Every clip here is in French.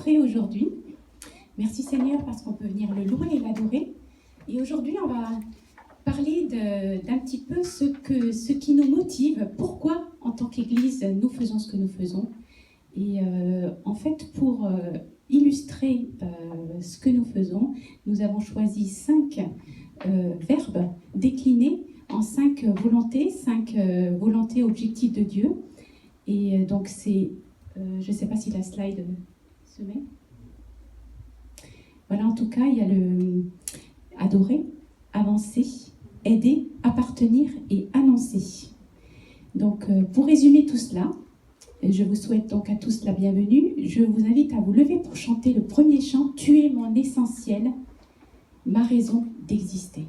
rentrée aujourd'hui. Merci Seigneur parce qu'on peut venir le louer et l'adorer. Et aujourd'hui, on va parler d'un petit peu ce qui nous motive, pourquoi en tant qu'Église nous faisons ce que nous faisons. Et en fait, pour illustrer ce que nous faisons, nous avons choisi 5 verbes déclinés en 5 volontés objectifs de Dieu. Et donc c'est, je ne sais pas si la slide se met. Voilà, en tout cas, il y a le adorer, avancer, aider, appartenir et annoncer. Donc, pour résumer tout cela, je vous souhaite donc à tous la bienvenue. Je vous invite à vous lever pour chanter le premier chant « Tu es mon essentiel, ma raison d'exister ».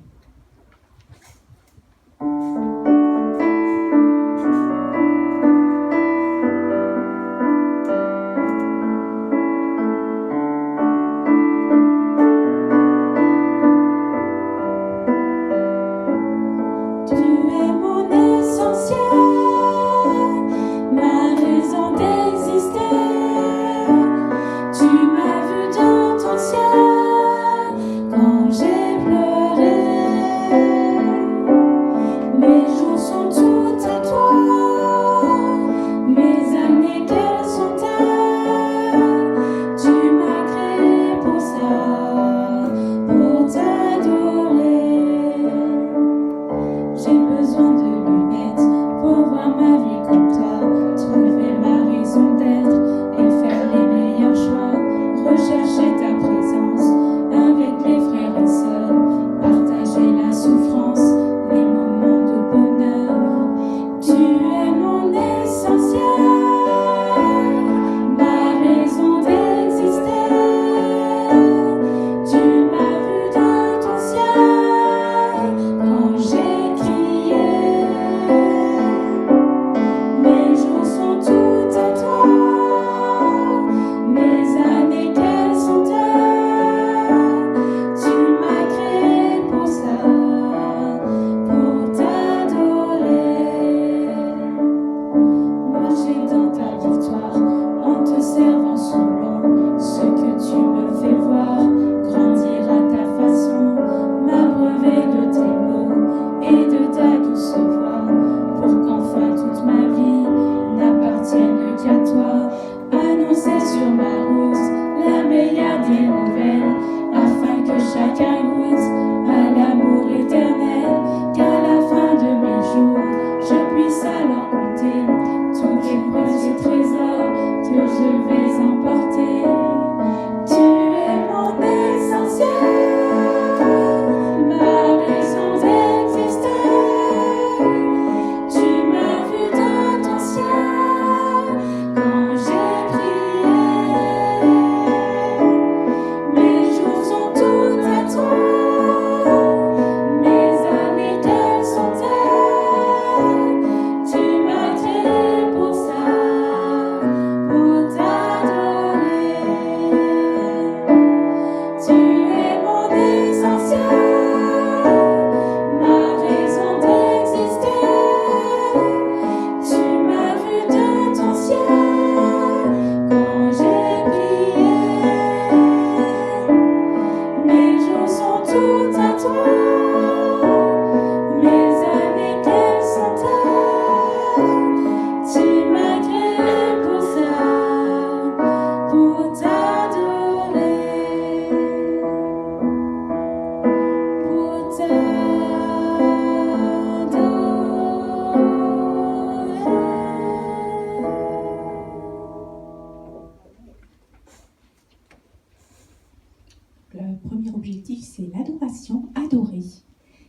Le premier objectif, c'est l'adoration, adorer.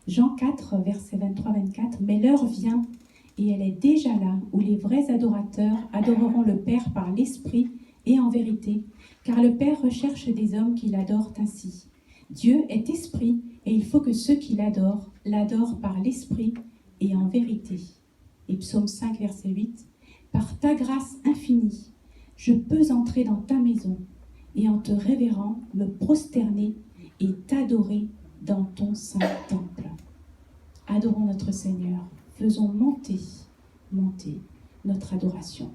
Jean 4, versets 23-24, « Mais l'heure vient, et elle est déjà là, où les vrais adorateurs adoreront le Père par l'Esprit et en vérité, car le Père recherche des hommes qui l'adorent ainsi. Dieu est esprit, et il faut que ceux qui l'adorent par l'Esprit et en vérité. » Et Psaume 5, verset 8, « Par ta grâce infinie, je peux entrer dans ta maison, et en te révérant, me prosterner et t'adorer dans ton saint temple. » Adorons notre Seigneur, faisons monter notre adoration.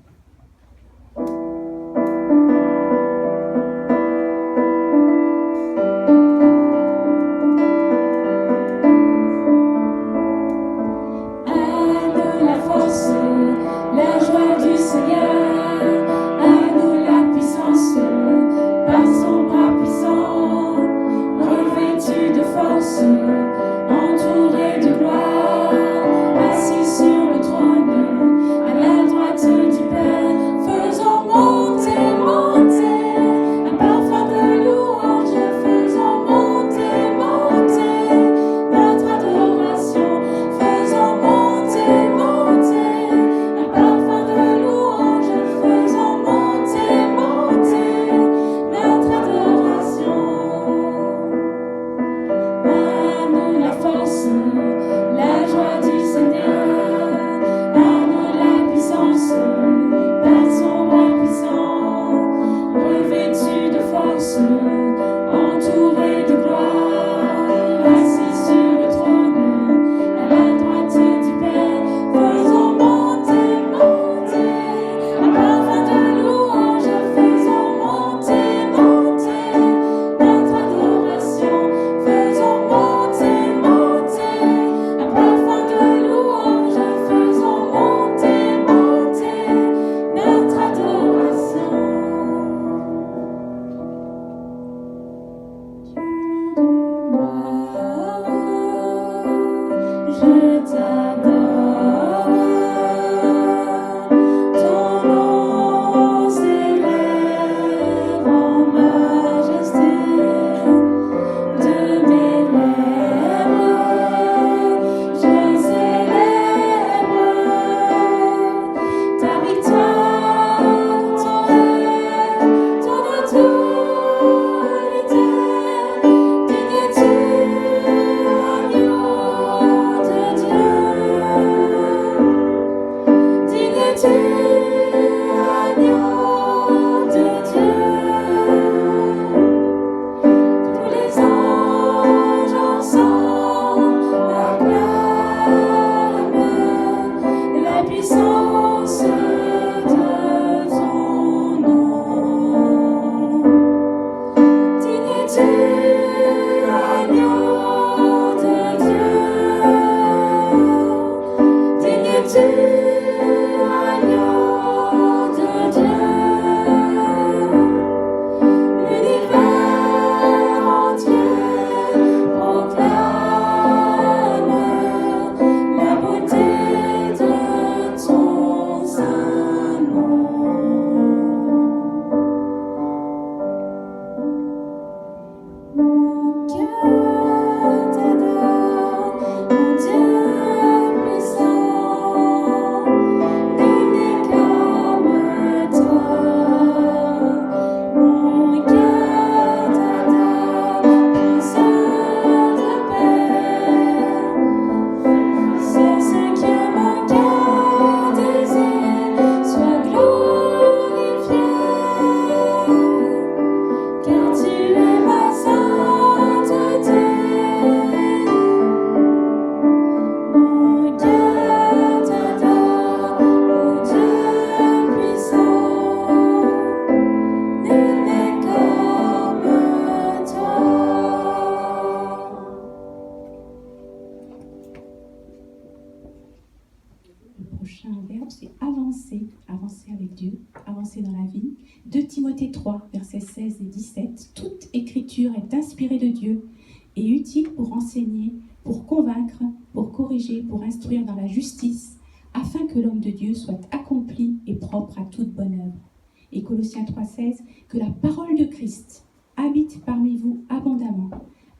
avancer dans la vie. 2 Timothée 3, versets 16 et 17. Toute écriture est inspirée de Dieu et utile pour enseigner, pour convaincre, pour corriger, pour instruire dans la justice, afin que l'homme de Dieu soit accompli et propre à toute bonne œuvre. Et Colossiens 3,16, que la parole de Christ habite parmi vous abondamment.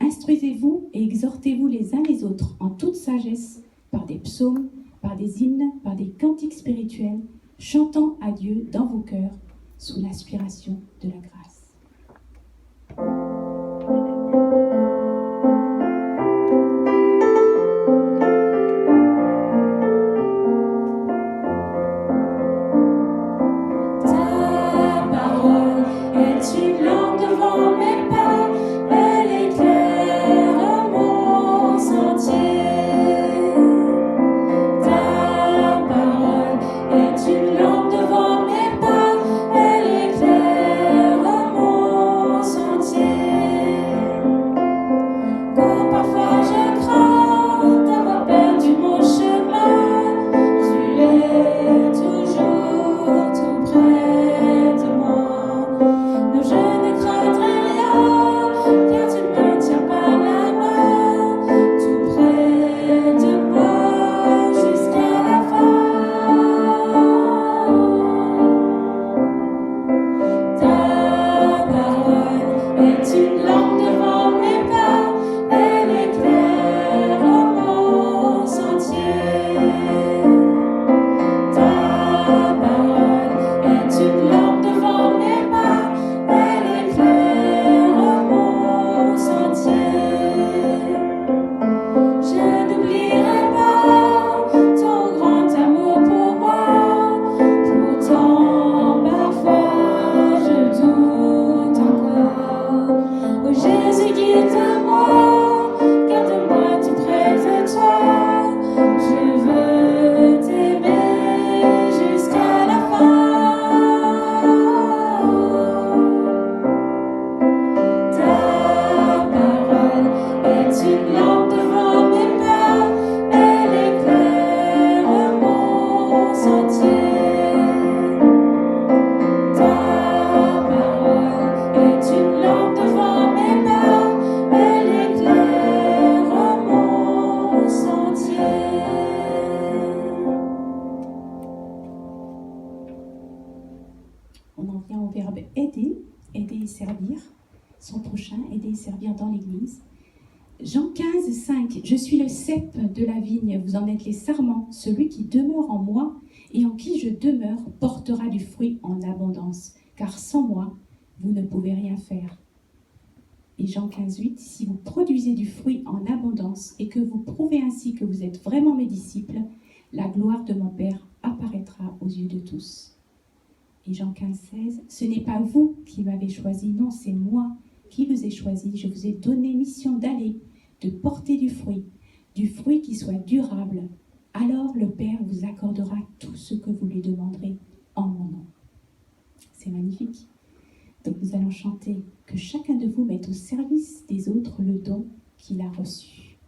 Instruisez-vous et exhortez-vous les uns les autres en toute sagesse, par des psaumes, par des hymnes, par des cantiques spirituels, chantant à Dieu dans vos cœurs, sous l'inspiration de la grâce. Ta parole est une lampe devant mes pas, elle éclaire mon sentier. Ta parole est une lampe devant mes pas, elle éclaire mon sentier. Quand parfois je crains d'avoir perdu mon chemin, tu es toujours tout près de moi. Non, je ne craindrai rien. son prochain, aider et servir dans l'Église. Jean 15, 5. Je suis le cep de la vigne, vous en êtes les sarments. Celui qui demeure en moi et en qui je demeure portera du fruit en abondance, car sans moi, vous ne pouvez rien faire. Et Jean 15, 8. Si vous produisez du fruit en abondance et que vous prouvez ainsi que vous êtes vraiment mes disciples, la gloire de mon Père apparaîtra aux yeux de tous. Et Jean 15, 16. Ce n'est pas vous qui m'avez choisi, non, c'est moi qui vous ai choisi. Je vous ai donné mission d'aller, de porter du fruit qui soit durable. Alors le Père vous accordera tout ce que vous lui demanderez en mon nom. C'est magnifique. Donc nous allons chanter que chacun de vous mette au service des autres le don qu'il a reçu.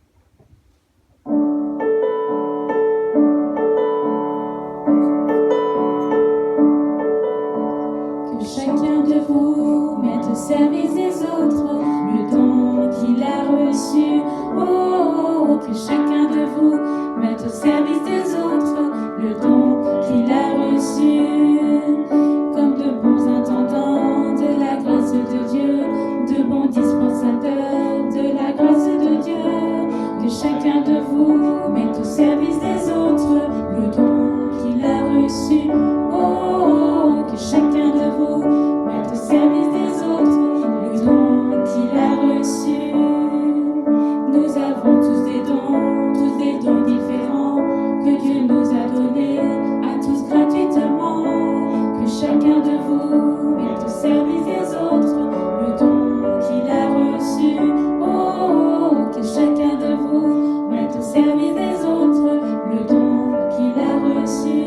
Que chacun de vous mette au service des autres le don qu'il a reçu. Oh, que chacun de vous mette au service des autres le don qu'il a reçu. Comme de bons intendants de la grâce de Dieu, de bons dispensateurs de la grâce de Dieu. Que chacun de vous mette au service des autres le don qu'il a reçu. Oh, que chacun de vous mette au service des autres le don qu'il a reçu. Nous avons tous des dons différents que Dieu nous a donnés à tous gratuitement. Que chacun de vous mette au service des autres le don qu'il a reçu. Oh, que chacun de vous mette au service des autres le don qu'il a reçu.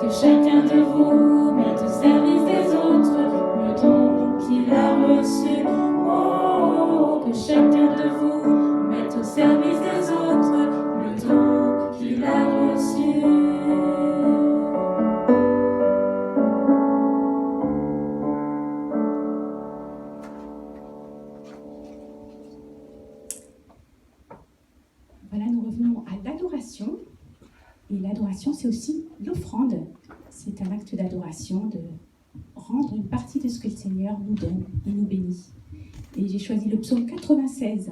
Que chacun de vous mette au service des autres le don qu'il a reçu. Oh, que chacun de vous mette au service des autres le don qu'il a reçu. Voilà, nous revenons à l'adoration. Et l'adoration, c'est aussi l'offrande. C'est un acte d'adoration, de rendre une partie de ce que le Seigneur nous donne et nous bénit. Et j'ai choisi le psaume 96,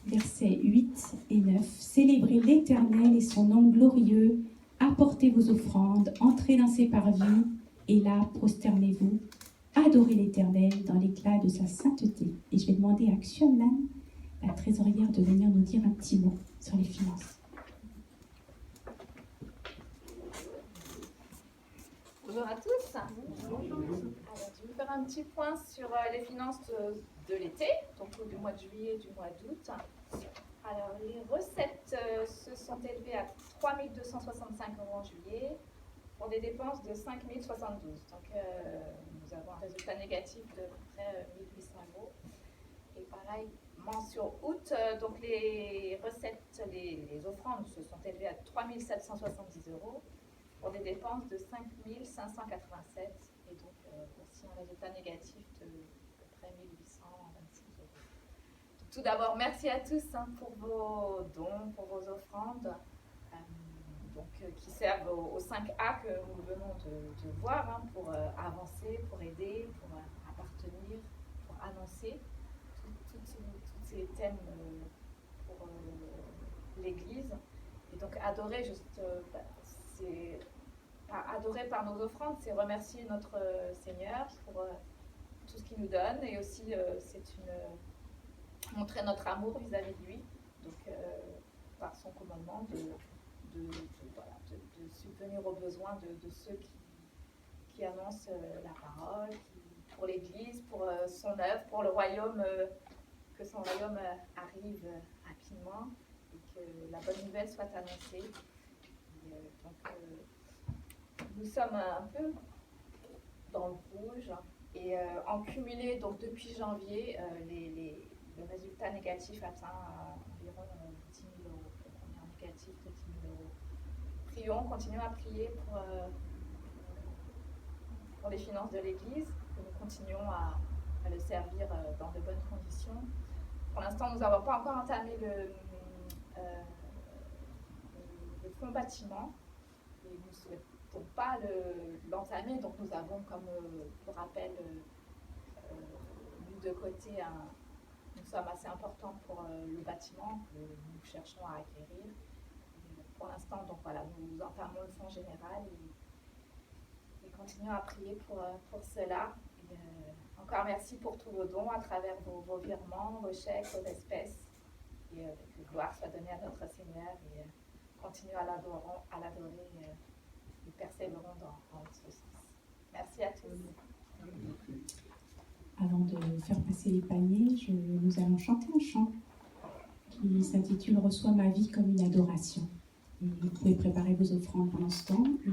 versets 8 et 9. Célébrez l'Éternel et son nom glorieux, apportez vos offrandes, entrez dans ses parvis, et là, prosternez-vous. Adorez l'Éternel dans l'éclat de sa sainteté. Et je vais demander à Xuanlan, la trésorière, de venir nous dire un petit mot sur les finances. Bonjour à tous. Alors, je vais vous faire un petit point sur les finances de l'été, donc du mois de juillet et du mois d'août. Alors, les recettes se sont élevées à 3 265 € en juillet pour des dépenses de 5 072. Donc, nous avons un résultat négatif de près 1 800 €. Et pareillement sur août, donc les recettes, les offrandes se sont élevées à 3 770 € pour des dépenses de 5 587 et donc aussi un résultat négatif de près 1 826 €. Donc, tout d'abord, merci à tous pour vos dons, pour vos offrandes, qui servent aux 5A que nous venons de voir, pour avancer, pour aider, pour appartenir, pour annoncer. Tous ces thèmes pour l'Église. Et donc adorer, c'est adorer par nos offrandes, c'est remercier notre Seigneur pour tout ce qu'il nous donne, et aussi c'est montrer notre amour vis-à-vis de lui, donc par son commandement de subvenir aux besoins de ceux qui annoncent la parole, pour l'Église, pour son œuvre, pour le royaume, que son royaume arrive rapidement et que la bonne nouvelle soit annoncée. Nous sommes un peu dans le rouge et en cumulé, donc depuis janvier, le résultat négatif atteint environ 10 000 €. On est en négatif de 10 000 €. Prions, continuons à prier pour les finances de l'Église, que nous continuons à le servir dans de bonnes conditions. Pour l'instant, nous n'avons pas encore entamé le fonds bâtiment et nous ne souhaitons pas l'entamer. Donc nous avons, comme pour rappel, de côté une somme assez importante pour le bâtiment que nous cherchons à acquérir. Pour l'instant, donc voilà, nous entamons le fonds général et continuons à prier pour cela. Et, encore merci pour tous vos dons à travers vos virements, vos chèques, vos espèces. Et que gloire soit donnée à notre Seigneur et continuons à l'adorer et persévérons dans ce sens. Merci à tous. Avant de faire passer les paniers, nous allons chanter un chant qui s'intitule « Reçois ma vie comme une adoration ». Et vous pouvez préparer vos offrandes pendant ce temps. Et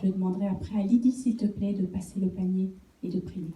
je demanderai après à Lydie, s'il te plaît, de passer le panier et de prier.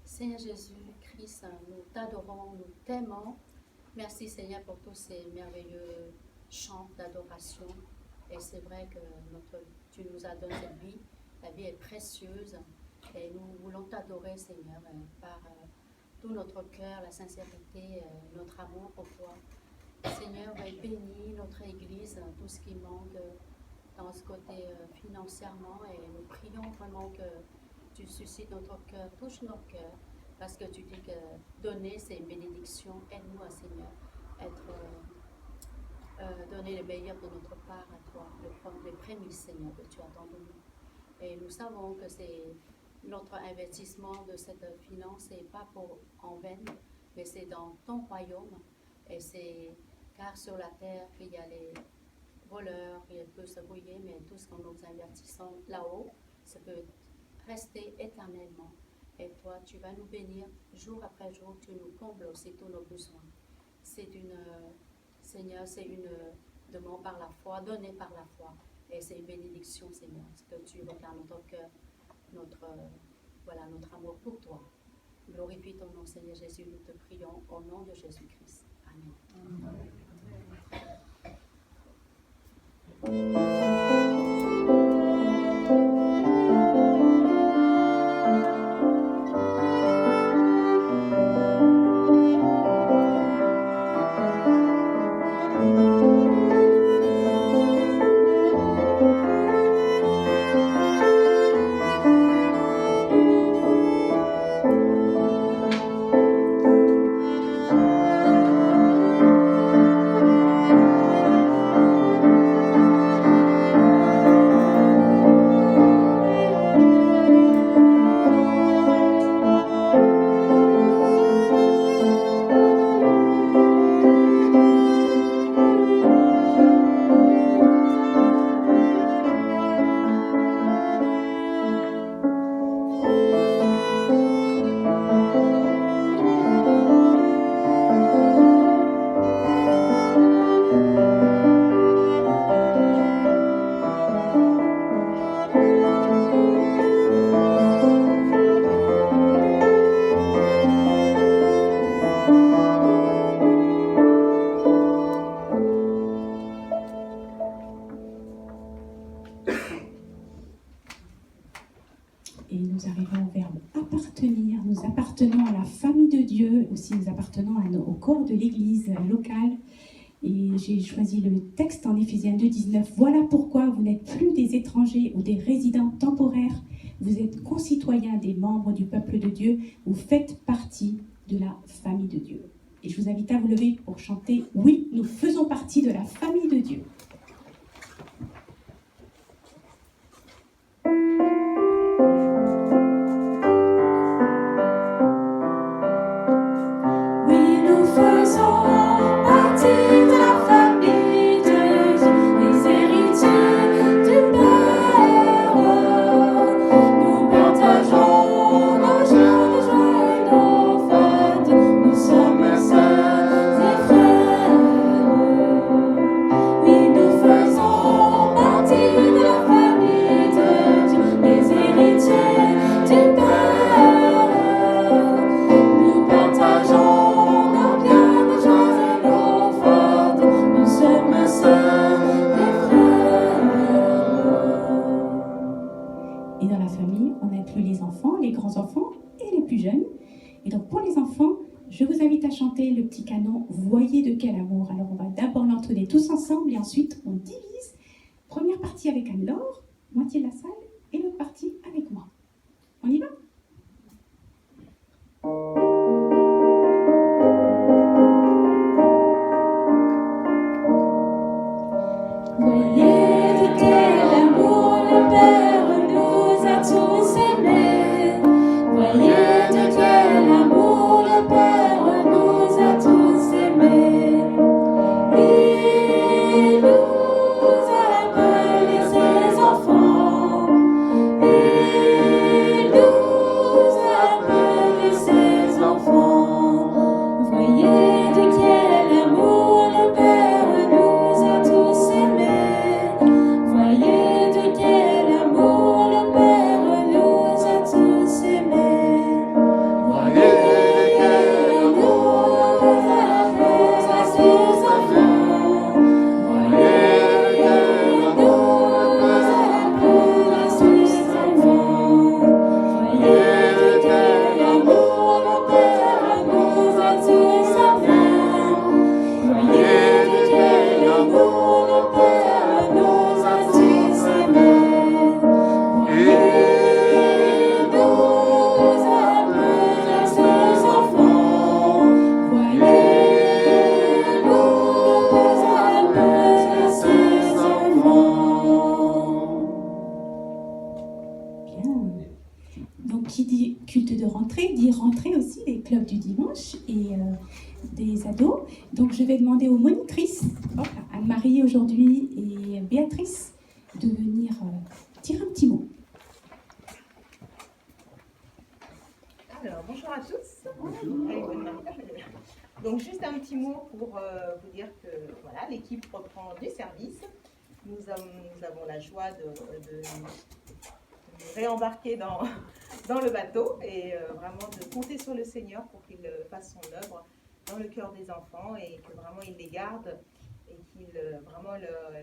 Seigneur Jésus-Christ, nous t'adorons, nous t'aimons. Merci Seigneur pour tous ces merveilleux chants d'adoration. Et c'est vrai que tu nous as donné cette vie. La vie est précieuse. Et nous voulons t'adorer Seigneur par tout notre cœur, la sincérité, notre amour pour toi. Seigneur, bénis notre Église, tout ce qui manque dans ce côté financièrement. Et nous prions vraiment que tu suscites notre cœur, touche nos cœurs, parce que tu dis que donner, c'est une bénédiction. Aide-nous, Seigneur, donner le meilleur de notre part à toi, les prémices, Seigneur, que tu attends de nous. Et nous savons que c'est notre investissement de cette finance, n'est pas en vain, mais c'est dans ton royaume. Et c'est car sur la terre qu'il y a les voleurs, il peut se brouiller, mais tout ce que nous investissons là-haut, ça peut rester éternellement. Et toi, tu vas nous bénir jour après jour, tu nous combles aussi tous nos besoins. Seigneur, c'est une demande par la foi, donnée par la foi. Et c'est une bénédiction, Seigneur, ce que tu regardes notre cœur, notre amour pour toi. Glorifie ton nom, Seigneur Jésus, nous te prions au nom de Jésus-Christ. Amen. Amen. Et nous arrivons au verbe appartenir. Nous appartenons à la famille de Dieu, aussi nous appartenons au corps de l'Église locale. Et j'ai choisi le texte en Éphésiens 2, 19. Voilà pourquoi vous n'êtes plus des étrangers ou des résidents temporaires. Vous êtes concitoyens des membres du peuple de Dieu. Vous faites partie de la famille de Dieu. Et je vous invite à vous lever pour chanter « Oui, nous faisons partie de la famille de Dieu ». Oui, nous faisons partie de la famille de Dieu, les héritiers du Père. Nous partageons nos jours de joie et nos fêtes. Nous sommes sœurs et frères. Oui, nous faisons partie de la famille de Dieu, les héritiers du Père. Nous partageons nos biens, nos joies et nos fautes. Nous sommes sœurs et frères. Et dans la famille, on inclut les enfants, les grands-enfants et les plus jeunes. Et donc pour les enfants, je vous invite à chanter le petit canon « Voyez de quel amour ». Alors on va d'abord l'entonner tous ensemble et ensuite on divise. Première partie avec Anne-Laure, moitié de la salle, et l'autre partie avec moi. On y va ? Voyez de quel amour le Père nous a tous aimés. Voyez de quel amour le Père nous a tous aimés. Il nous a appelés ses enfants. Il nous a appelés ses enfants. Voyez de quel amour le Père nous a tous aimés. Voyez de quel amour le Père nous a tous aimés. Voyez de quel amour le Père nous a ses enfants. Voyez de quel amour le Père nous a ses enfants. Voyez de quel amour le Père nous a tous aimés. Voyez de quel amour le Père nous a tous aimés. Voyez, nous appelés ses enfants. Voyez, nous appelés ses enfants. Bien. Donc qui dit culte de rentrée, dit rentrée aussi des clubs du dimanche et des ados. Donc je vais demander aux monitrices, hop là, Anne-Marie aujourd'hui et Béatrice, de venir dire un petit mot. Alors, bonjour à tous. Allez, bonne Marie. Donc, juste un petit mot pour vous dire que voilà, l'équipe reprend du service. Nous avons la joie de nous réembarquer dans le bateau et vraiment de compter sur le Seigneur pour qu'il fasse son œuvre dans le cœur des enfants et que vraiment il les garde et qu'il vraiment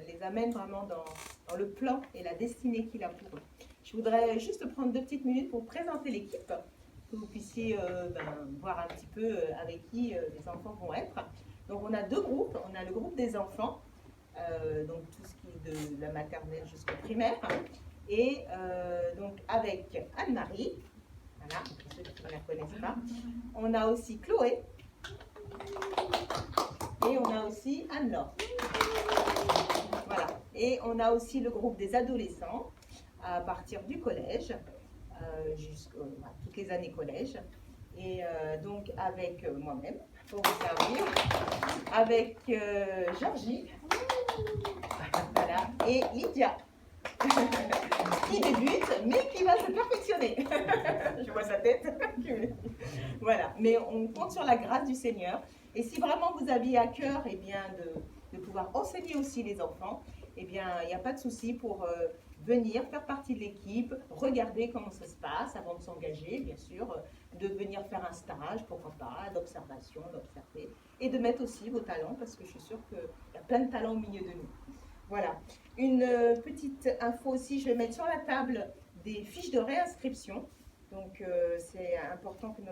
les amène vraiment dans le plan et la destinée qu'il a pour eux. Je voudrais juste prendre 2 petites minutes pour présenter l'équipe, que vous puissiez voir un petit peu avec qui les enfants vont être. Donc on a 2 groupes. On a le groupe des enfants, donc tout ce qui est de la maternelle jusqu'au primaire, et donc avec Anne-Marie, voilà, pour ceux qui ne la connaissent pas. On a aussi Chloé, et on a aussi Anne-Laure. Voilà. Et on a aussi le groupe des adolescents, à partir du collège, jusqu'à toutes les années collège. Et donc avec moi-même, pour vous servir, avec Georgie, voilà, et Lydia, qui débute, mais qui va se perfectionner. Je vois sa tête. Voilà, mais on compte sur la grâce du Seigneur. Et si vraiment vous aviez à cœur eh bien, de pouvoir enseigner aussi les enfants, eh bien, il n'y a pas de souci pour venir faire partie de l'équipe, regarder comment ça se passe avant de s'engager, bien sûr, de venir faire un stage, pourquoi pas, d'observation, d'observer, et de mettre aussi vos talents, parce que je suis sûre qu'il y a plein de talents au milieu de nous. Voilà. Une petite info aussi, je vais mettre sur la table des fiches de réinscription. Donc c'est important que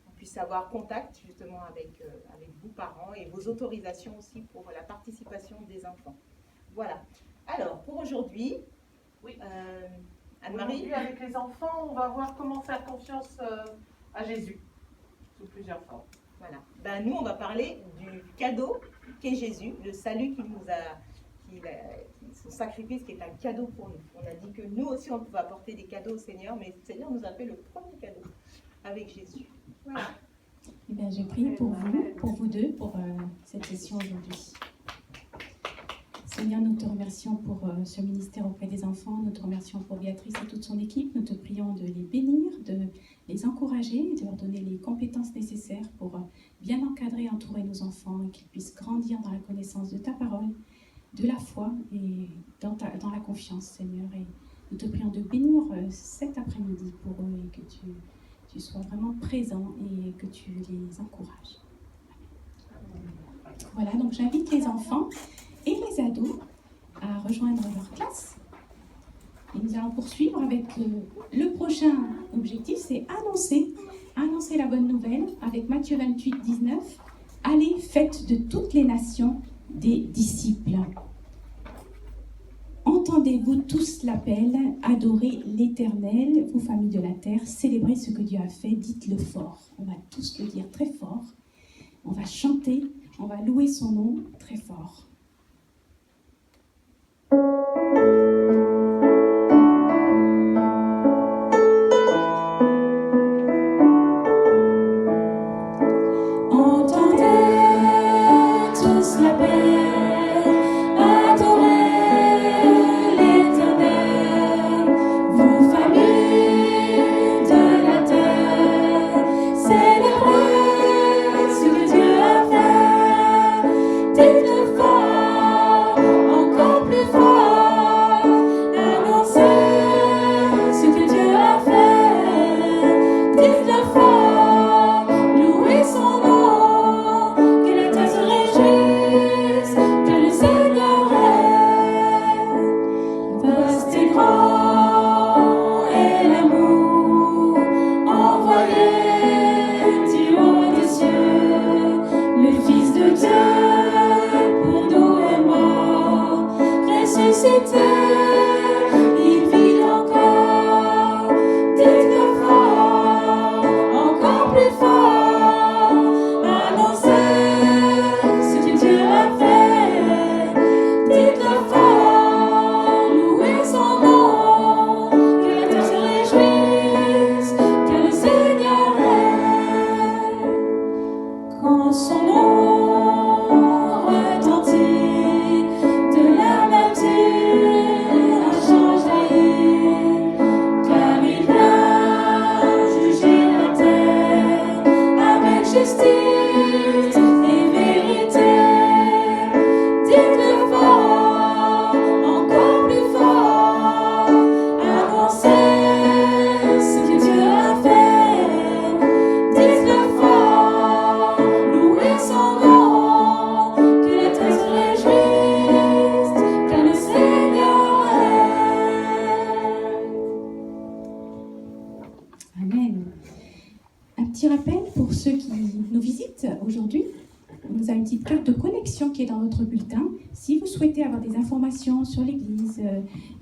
on puisse avoir contact justement avec vous parents et vos autorisations aussi pour la participation des enfants. Voilà. Alors pour aujourd'hui, oui. Anne-Marie. Aujourd'hui, avec les enfants, on va voir comment faire confiance à Jésus sous plusieurs formes. Voilà. Ben, nous, on va parler du cadeau qu'est Jésus, le salut son sacrifice qui est un cadeau pour nous. On a dit que nous aussi, on pouvait apporter des cadeaux au Seigneur, mais le Seigneur nous a fait le premier cadeau avec Jésus. Voilà. Eh bien, je prie pour vous deux, pour cette session aujourd'hui. Seigneur, nous te remercions pour ce ministère auprès des enfants. Nous te remercions pour Béatrice et toute son équipe. Nous te prions de les bénir, de les encourager, de leur donner les compétences nécessaires pour bien encadrer et entourer nos enfants et qu'ils puissent grandir dans la connaissance de ta parole, de la foi et dans la confiance, Seigneur. Et nous te prions de bénir cet après-midi pour eux et que tu sois vraiment présent et que tu les encourages. Voilà, donc j'invite les enfants et les ados à rejoindre leur classe. Et nous allons poursuivre avec le prochain objectif, c'est annoncer la bonne nouvelle avec Matthieu 28, 19. Allez, faites de toutes les nations des disciples. Entendez-vous tous l'appel, adorez l'Éternel, vous familles de la terre, célébrez ce que Dieu a fait, dites-le fort. On va tous le dire très fort. On va chanter, on va louer son nom très fort. Qui est dans votre bulletin. Si vous souhaitez avoir des informations sur l'Église,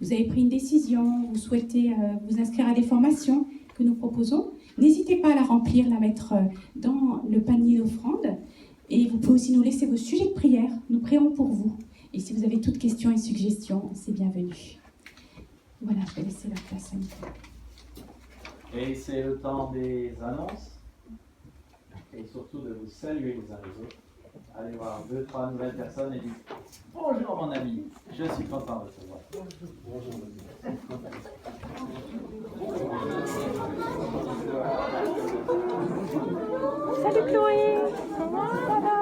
vous avez pris une décision, vous souhaitez vous inscrire à des formations que nous proposons, n'hésitez pas à la remplir, la mettre dans le panier d'offrande. Et vous pouvez aussi nous laisser vos sujets de prière. Nous prions pour vous. Et si vous avez toutes questions et suggestions, c'est bienvenu. Voilà, je vais laisser la place à Nicolas. Et c'est le temps des annonces et surtout de vous saluer les uns les autres. Allez voir 2-3 nouvelles personnes et dites bonjour mon ami, je suis content de te voir. Bonjour. Salut Chloé, comment ça va?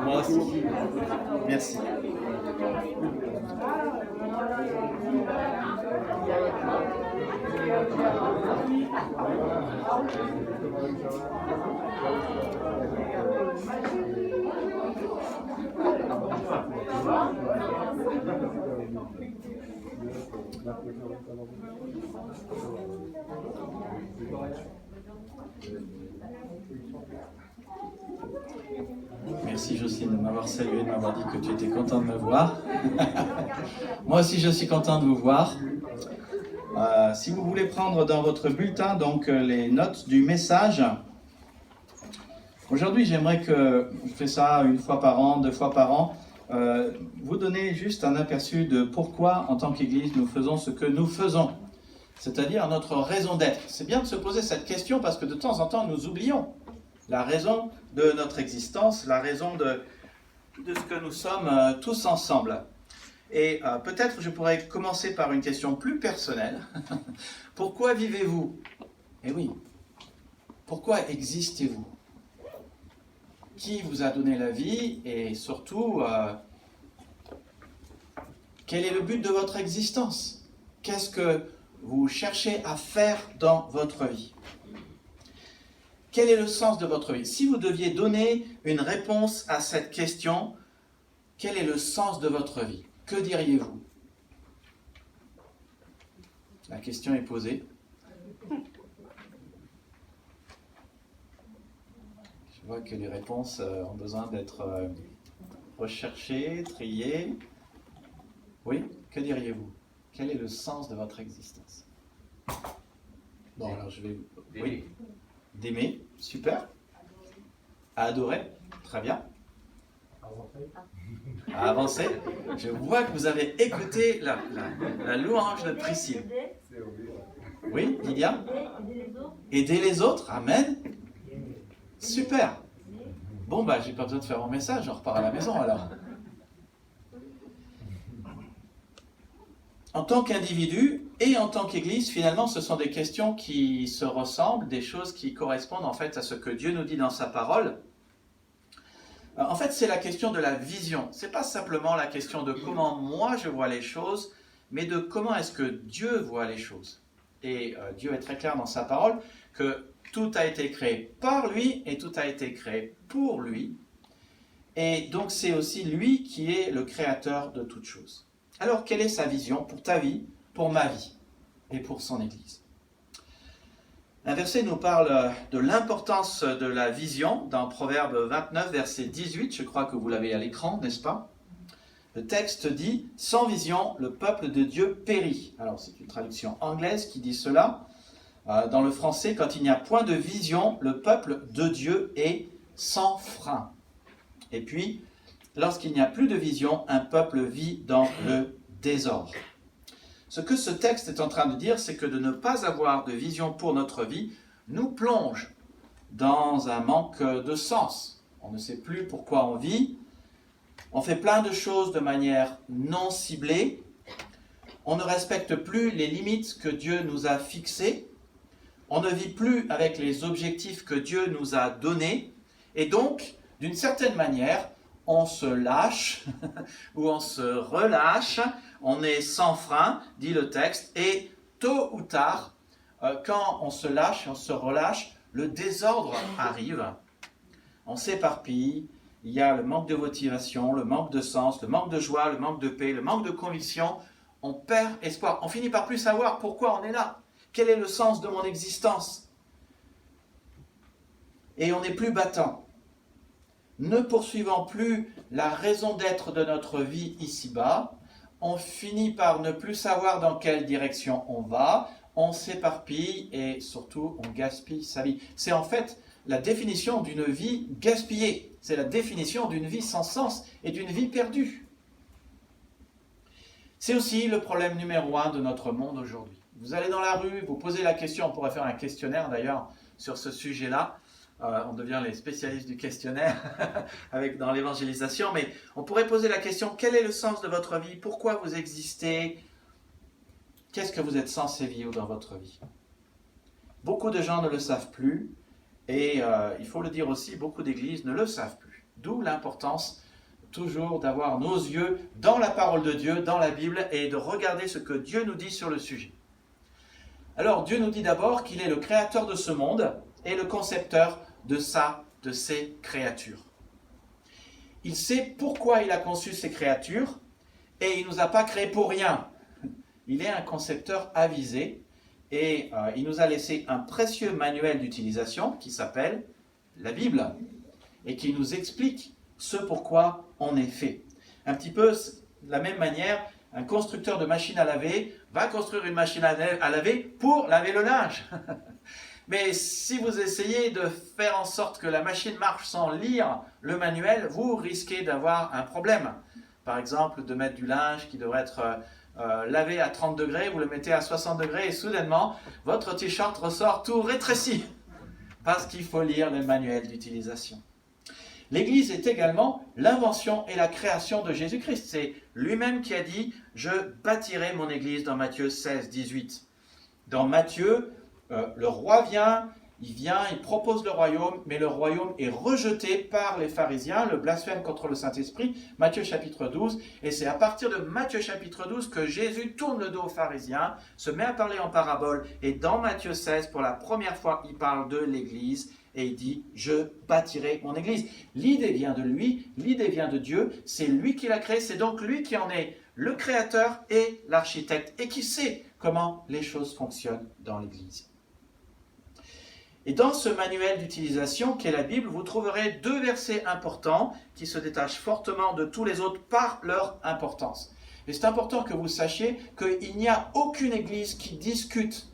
Moi aussi. Merci. Merci Jocelyne de m'avoir salué, de m'avoir dit que tu étais content de me voir. Moi aussi je suis content de vous voir. Si vous voulez prendre dans votre bulletin donc les notes du message, aujourd'hui j'aimerais que, je fais ça une fois par an, 2 fois par an, vous donner juste un aperçu de pourquoi en tant qu'Église nous faisons ce que nous faisons, c'est-à-dire notre raison d'être. C'est bien de se poser cette question parce que de temps en temps nous oublions la raison de notre existence, la raison de ce que nous sommes tous ensemble. Et peut-être je pourrais commencer par une question plus personnelle. Pourquoi vivez-vous? Eh oui, pourquoi existez-vous? Qui vous a donné la vie? Et surtout, quel est le but de votre existence? Qu'est-ce que vous cherchez à faire dans votre vie? Quel est le sens de votre vie? Si vous deviez donner une réponse à cette question, quel est le sens de votre vie? Que diriez-vous? La question est posée. Je vois que les réponses ont besoin d'être recherchées, triées. Oui, que diriez-vous? Quel est le sens de votre existence? Bon, alors je vais... Oui. D'aimer, super. À adorer, très bien. À avancer. Je vois que vous avez écouté la louange de Priscille. Oui, Lydia? Aider les autres, amen. Super. Bon, bah, j'ai pas besoin de faire mon message, je repars à la maison alors. En tant qu'individu et en tant qu'Église, finalement, ce sont des questions qui se ressemblent, des choses qui correspondent en fait à ce que Dieu nous dit dans sa parole. En fait, c'est la question de la vision. C'est pas simplement la question de comment moi je vois les choses, mais de comment est-ce que Dieu voit les choses. Et Dieu est très clair dans sa parole que tout a été créé par lui et tout a été créé pour lui. Et donc c'est aussi lui qui est le créateur de toutes choses. Alors, quelle est sa vision pour ta vie, pour ma vie et pour son Église? Un verset nous parle de l'importance de la vision dans Proverbe 29, verset 18. Je crois que vous l'avez à l'écran, n'est-ce pas? Le texte dit « Sans vision, le peuple de Dieu périt ». Alors, c'est une traduction anglaise qui dit cela. Dans le français, quand il n'y a point de vision, le peuple de Dieu est sans frein. Et puis, lorsqu'il n'y a plus de vision, un peuple vit dans le désordre. Ce que ce texte est en train de dire, c'est que de ne pas avoir de vision pour notre vie nous plonge dans un manque de sens. On ne sait plus pourquoi on vit. On fait plein de choses de manière non ciblée. On ne respecte plus les limites que Dieu nous a fixées. On ne vit plus avec les objectifs que Dieu nous a donnés. Et donc, d'une certaine manière, on se lâche ou on se relâche, on est sans frein, dit le texte, et tôt ou tard, quand on se lâche et on se relâche, le désordre arrive, on s'éparpille, il y a le manque de motivation, le manque de sens, le manque de joie, le manque de paix, le manque de conviction, on perd espoir, on finit par plus savoir pourquoi on est là, quel est le sens de mon existence, et on n'est plus battant. Ne poursuivant plus la raison d'être de notre vie ici-bas, on finit par ne plus savoir dans quelle direction on va, on s'éparpille et surtout on gaspille sa vie. C'est en fait la définition d'une vie gaspillée. C'est la définition d'une vie sans sens et d'une vie perdue. C'est aussi le problème numéro 1 de notre monde aujourd'hui. Vous allez dans la rue, vous posez la question, on pourrait faire un questionnaire d'ailleurs sur ce sujet-là. On devient les spécialistes du questionnaire dans l'évangélisation, mais on pourrait poser la question, quel est le sens de votre vie? Pourquoi vous existez? Qu'est-ce que vous êtes censé vivre dans votre vie? Beaucoup de gens ne le savent plus, et il faut le dire aussi, beaucoup d'églises ne le savent plus. D'où l'importance toujours d'avoir nos yeux dans la parole de Dieu, dans la Bible, et de regarder ce que Dieu nous dit sur le sujet. Alors Dieu nous dit d'abord qu'il est le créateur de ce monde et le concepteur de ses créatures. Il sait pourquoi il a conçu ces créatures et il ne nous a pas créés pour rien. Il est un concepteur avisé et il nous a laissé un précieux manuel d'utilisation qui s'appelle la Bible et qui nous explique ce pourquoi on est fait. Un petit peu de la même manière, un constructeur de machine à laver va construire une machine à laver pour laver le linge. Mais si vous essayez de faire en sorte que la machine marche sans lire le manuel, vous risquez d'avoir un problème. Par exemple, de mettre du linge qui devrait être lavé à 30 degrés, vous le mettez à 60 degrés et soudainement, votre t-shirt ressort tout rétréci. Parce qu'il faut lire le manuel d'utilisation. L'Église est également l'invention et la création de Jésus-Christ. C'est lui-même qui a dit « Je bâtirai mon Église » dans Matthieu 16, 18. Dans Matthieu, le roi vient, il propose le royaume, mais le royaume est rejeté par les pharisiens, le blasphème contre le Saint-Esprit, Matthieu chapitre 12, et c'est à partir de Matthieu chapitre 12 que Jésus tourne le dos aux pharisiens, se met à parler en parabole, et dans Matthieu 16, pour la première fois, il parle de l'Église, et il dit « Je bâtirai mon Église ». L'idée vient de lui, l'idée vient de Dieu, c'est lui qui l'a créé, c'est donc lui qui en est le créateur et l'architecte, et qui sait comment les choses fonctionnent dans l'Église. Et dans ce manuel d'utilisation qu'est la Bible, vous trouverez 2 versets importants qui se détachent fortement de tous les autres par leur importance. Et c'est important que vous sachiez qu'il n'y a aucune église qui discute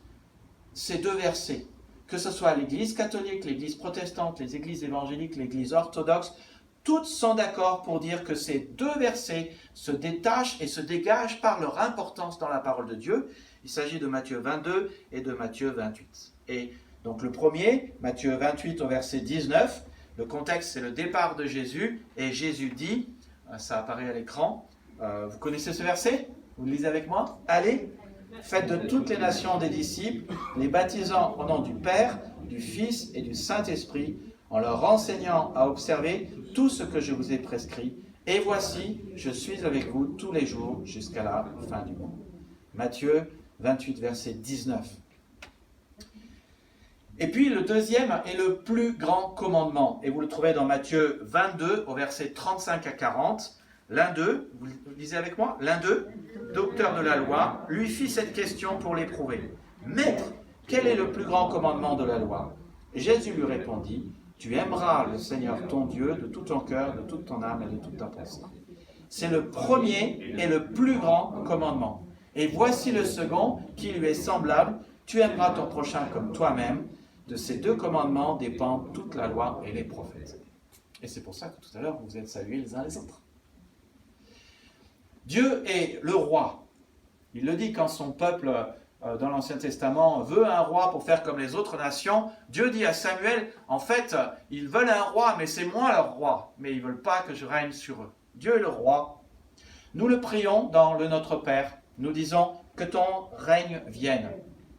ces 2 versets. Que ce soit l'église catholique, l'église protestante, les églises évangéliques, l'église orthodoxe, toutes sont d'accord pour dire que ces 2 versets se détachent et se dégagent par leur importance dans la parole de Dieu. Il s'agit de Matthieu 22 et de Matthieu 28. Et donc le premier, Matthieu 28 au verset 19, le contexte c'est le départ de Jésus, et Jésus dit, ça apparaît à l'écran, vous connaissez ce verset? Vous le lisez avec moi? Allez, faites de toutes les nations des disciples, les baptisant au nom du Père, du Fils et du Saint-Esprit, en leur enseignant à observer tout ce que je vous ai prescrit, et voici, je suis avec vous tous les jours jusqu'à la fin du monde. Matthieu 28 verset 19. Et puis le deuxième est le plus grand commandement. Et vous le trouvez dans Matthieu 22 au verset 35 à 40. L'un d'eux, vous lisez avec moi, l'un d'eux, docteur de la loi, lui fit cette question pour l'éprouver. Maître, quel est le plus grand commandement de la loi? Et Jésus lui répondit, tu aimeras le Seigneur ton Dieu de tout ton cœur, de toute ton âme et de toute ta pensée. C'est le premier et le plus grand commandement. Et voici le second qui lui est semblable, tu aimeras ton prochain comme toi-même. De ces 2 commandements dépendent toute la loi et les prophètes. Et c'est pour ça que tout à l'heure, vous vous êtes salués les uns les autres. Dieu est le roi. Il le dit quand son peuple, dans l'Ancien Testament, veut un roi pour faire comme les autres nations. Dieu dit à Samuel, en fait, ils veulent un roi, mais c'est moi leur roi. Mais ils ne veulent pas que je règne sur eux. Dieu est le roi. Nous le prions dans le Notre Père. Nous disons que ton règne vienne,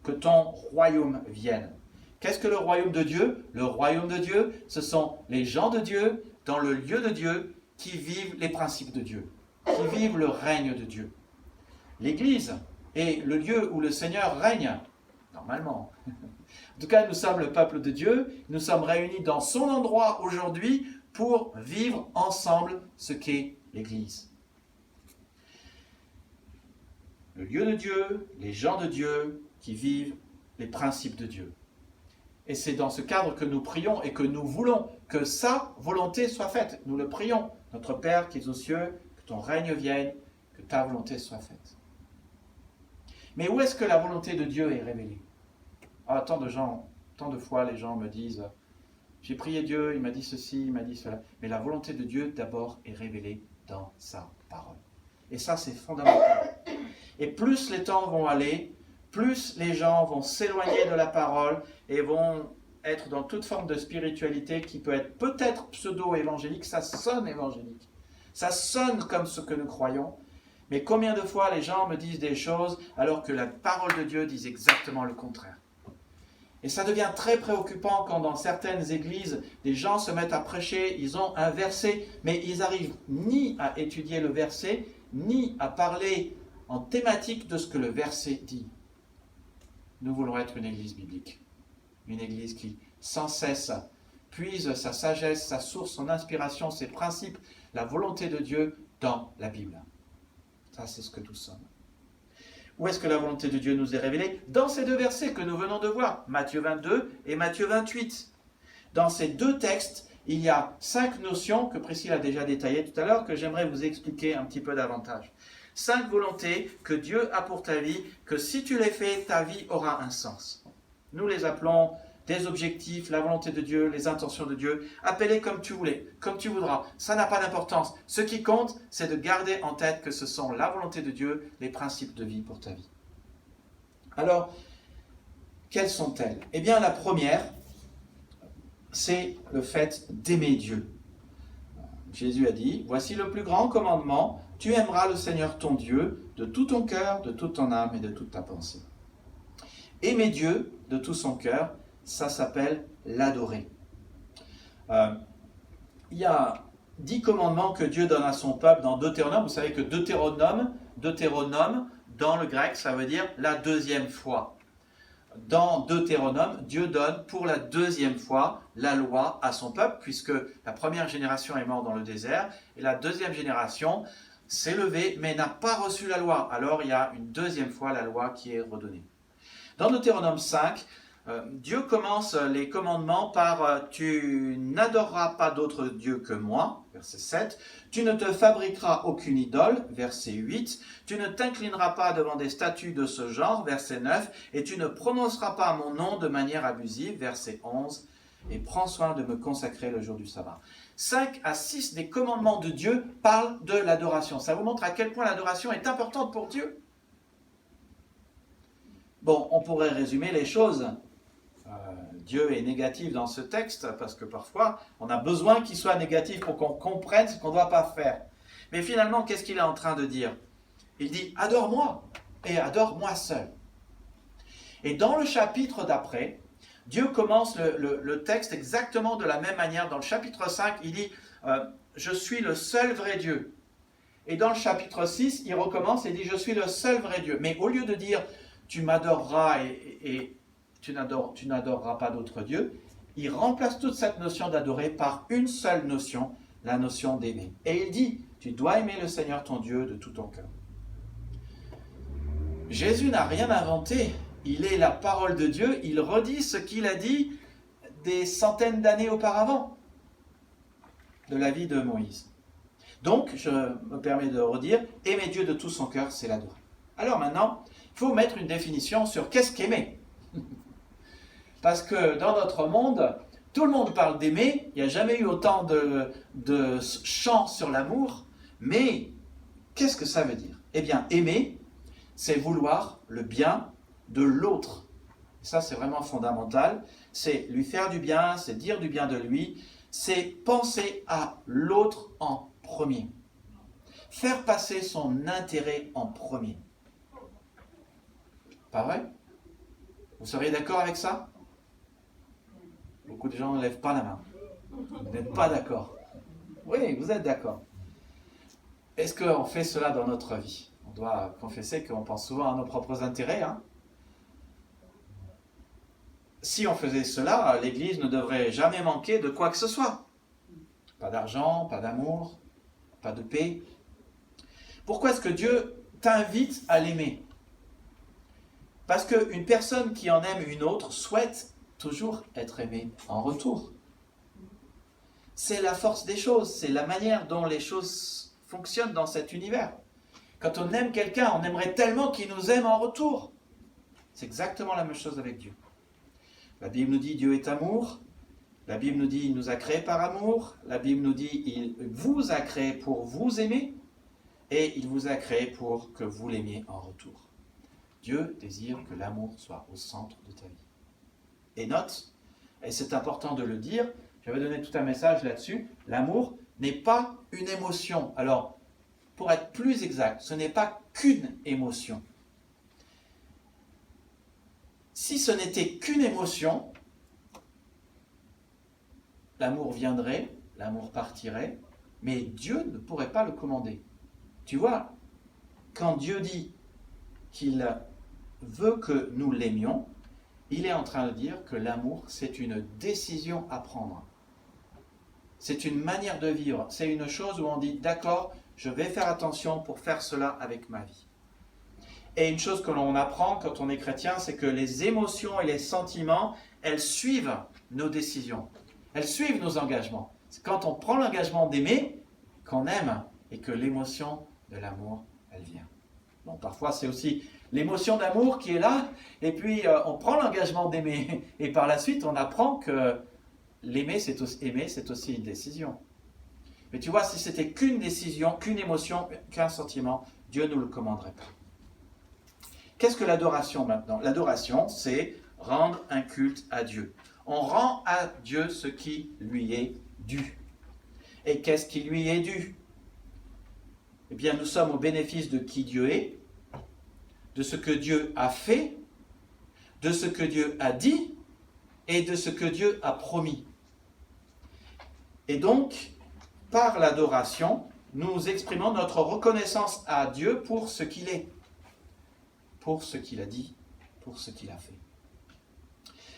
que ton royaume vienne. Qu'est-ce que le royaume de Dieu? Le royaume de Dieu, ce sont les gens de Dieu, dans le lieu de Dieu, qui vivent les principes de Dieu, qui vivent le règne de Dieu. L'Église est le lieu où le Seigneur règne, normalement. En tout cas, nous sommes le peuple de Dieu, nous sommes réunis dans son endroit aujourd'hui pour vivre ensemble ce qu'est l'Église. Le lieu de Dieu, les gens de Dieu qui vivent les principes de Dieu. Et c'est dans ce cadre que nous prions et que nous voulons que sa volonté soit faite. Nous le prions. Notre Père qui es aux cieux, que ton règne vienne, que ta volonté soit faite. Mais où est-ce que la volonté de Dieu est révélée? Tant de fois les gens me disent, J'ai prié Dieu, il m'a dit ceci, il m'a dit cela. Mais la volonté de Dieu, d'abord, est révélée dans sa parole. Et ça, c'est fondamental. Et plus les temps vont aller, plus les gens vont s'éloigner de la parole et vont être dans toute forme de spiritualité qui peut être peut-être pseudo-évangélique, ça sonne évangélique. Ça sonne comme ce que nous croyons. Mais combien de fois les gens me disent des choses alors que la parole de Dieu dit exactement le contraire. Et ça devient très préoccupant quand dans certaines églises, des gens se mettent à prêcher, ils ont un verset, mais ils n'arrivent ni à étudier le verset, ni à parler en thématique de ce que le verset dit. Nous voulons être une église biblique. Une église qui, sans cesse, puise sa sagesse, sa source, son inspiration, ses principes, la volonté de Dieu dans la Bible. Ça, c'est ce que nous sommes. Où est-ce que la volonté de Dieu nous est révélée? Dans ces deux versets que nous venons de voir, Matthieu 22 et Matthieu 28. Dans ces deux textes, il y a 5 notions que Priscille a déjà détaillées tout à l'heure, que j'aimerais vous expliquer un petit peu davantage. 5 volontés que Dieu a pour ta vie, que si tu les fais, ta vie aura un sens. Nous les appelons des objectifs, la volonté de Dieu, les intentions de Dieu. Appelez comme tu voudras. Ça n'a pas d'importance. Ce qui compte, c'est de garder en tête que ce sont la volonté de Dieu, les principes de vie pour ta vie. Alors, quelles sont-elles? Eh bien, la première, c'est le fait d'aimer Dieu. Jésus a dit, « Voici le plus grand commandement, tu aimeras le Seigneur ton Dieu de tout ton cœur, de toute ton âme et de toute ta pensée. » Aimer Dieu de tout son cœur, ça s'appelle l'adorer. Il y a 10 commandements que Dieu donne à son peuple dans Deutéronome. Vous savez que Deutéronome, dans le grec, ça veut dire la deuxième fois. Dans Deutéronome, Dieu donne pour la deuxième fois la loi à son peuple, puisque la première génération est morte dans le désert, et la deuxième génération s'est levée, mais n'a pas reçu la loi. Alors il y a une deuxième fois la loi qui est redonnée. Dans Deutéronome 5, Dieu commence les commandements par « Tu n'adoreras pas d'autre Dieu que moi », verset 7. « Tu ne te fabriqueras aucune idole », verset 8. « Tu ne t'inclineras pas devant des statues de ce genre », verset 9. « Et tu ne prononceras pas mon nom de manière abusive », verset 11. « Et prends soin de me consacrer le jour du sabbat ». 5 à 6 des commandements de Dieu parlent de l'adoration. Ça vous montre à quel point l'adoration est importante pour Dieu. Bon, on pourrait résumer les choses. Dieu est négatif dans ce texte parce que parfois on a besoin qu'il soit négatif pour qu'on comprenne ce qu'on ne doit pas faire. Mais finalement, qu'est-ce qu'il est en train de dire? Il dit « Adore-moi et adore-moi seul ». Et dans le chapitre d'après, Dieu commence le texte exactement de la même manière. Dans le chapitre 5, il dit « Je suis le seul vrai Dieu ». Et dans le chapitre 6, il recommence et dit « Je suis le seul vrai Dieu ». Mais au lieu de dire « Tu m'adoreras et tu n'adoreras pas d'autre Dieu », il remplace toute cette notion d'adorer par une seule notion, la notion d'aimer. Et il dit, tu dois aimer le Seigneur ton Dieu de tout ton cœur. Jésus n'a rien inventé, il est la parole de Dieu, il redit ce qu'il a dit des centaines d'années auparavant, de la vie de Moïse. Donc, je me permets de redire, aimer Dieu de tout son cœur, c'est l'adorer. Alors maintenant, il faut mettre une définition sur qu'est-ce qu'aimer. Parce que dans notre monde, tout le monde parle d'aimer, il n'y a jamais eu autant de chants sur l'amour, mais qu'est-ce que ça veut dire? Eh bien, aimer, c'est vouloir le bien de l'autre. Ça, c'est vraiment fondamental. C'est lui faire du bien, c'est dire du bien de lui, c'est penser à l'autre en premier. Faire passer son intérêt en premier. Pas vrai? Vous seriez d'accord avec ça? Beaucoup de gens ne lèvent pas la main. Vous n'êtes pas d'accord. Oui, vous êtes d'accord. Est-ce qu'on fait cela dans notre vie? On doit confesser qu'on pense souvent à nos propres intérêts. Si on faisait cela, l'Église ne devrait jamais manquer de quoi que ce soit. Pas d'argent, pas d'amour, pas de paix. Pourquoi est-ce que Dieu t'invite à l'aimer? Parce qu'une personne qui en aime une autre souhaite toujours être aimée en retour. C'est la force des choses, c'est la manière dont les choses fonctionnent dans cet univers. Quand on aime quelqu'un, on aimerait tellement qu'il nous aime en retour. C'est exactement la même chose avec Dieu. La Bible nous dit Dieu est amour, La Bible nous dit il nous a créés par amour. La Bible nous dit il vous a créé pour vous aimer. Et il vous a créé pour que vous l'aimiez en retour. Dieu désire que l'amour soit au centre de ta vie. Et note, et c'est important de le dire, j'avais donné tout un message là-dessus, l'amour n'est pas une émotion. Alors, pour être plus exact, ce n'est pas qu'une émotion. Si ce n'était qu'une émotion, l'amour viendrait, l'amour partirait, mais Dieu ne pourrait pas le commander. Tu vois, quand Dieu dit qu'il veut que nous l'aimions, il est en train de dire que l'amour, c'est une décision à prendre. C'est une manière de vivre. C'est une chose où on dit, d'accord, je vais faire attention pour faire cela avec ma vie. Et une chose que l'on apprend quand on est chrétien, c'est que les émotions et les sentiments, elles suivent nos décisions. Elles suivent nos engagements. C'est quand on prend l'engagement d'aimer, qu'on aime, et que l'émotion de l'amour, elle vient. Bon, parfois, c'est aussi l'émotion d'amour qui est là, et puis on prend l'engagement d'aimer, et par la suite, on apprend que aimer, c'est aussi une décision. Mais tu vois, si c'était qu'une décision, qu'une émotion, qu'un sentiment, Dieu ne nous le commanderait pas. Qu'est-ce que l'adoration maintenant? L'adoration, c'est rendre un culte à Dieu. On rend à Dieu ce qui lui est dû. Et qu'est-ce qui lui est dû? Eh bien, nous sommes au bénéfice de qui Dieu est, de ce que Dieu a fait, de ce que Dieu a dit et de ce que Dieu a promis. Et donc, par l'adoration, nous exprimons notre reconnaissance à Dieu pour ce qu'il est, pour ce qu'il a dit, pour ce qu'il a fait.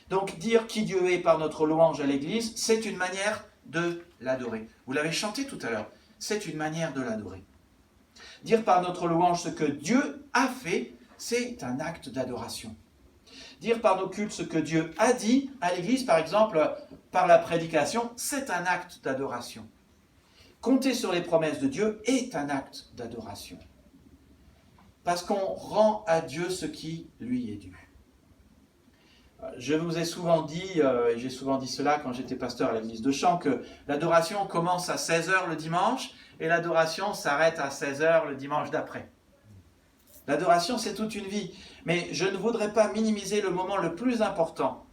Donc, dire qui Dieu est par notre louange à l'Église, c'est une manière de l'adorer. Vous l'avez chanté tout à l'heure, c'est une manière de l'adorer. Dire par notre louange ce que Dieu a fait, c'est un acte d'adoration. Dire par nos cultes ce que Dieu a dit à l'Église, par exemple, par la prédication, c'est un acte d'adoration. Compter sur les promesses de Dieu est un acte d'adoration. Parce qu'on rend à Dieu ce qui lui est dû. Je vous ai souvent dit, et j'ai souvent dit cela quand j'étais pasteur à l'église de Champs, que l'adoration commence à 16h le dimanche et l'adoration s'arrête à 16h le dimanche d'après. L'adoration, c'est toute une vie. Mais je ne voudrais pas minimiser le moment le plus important,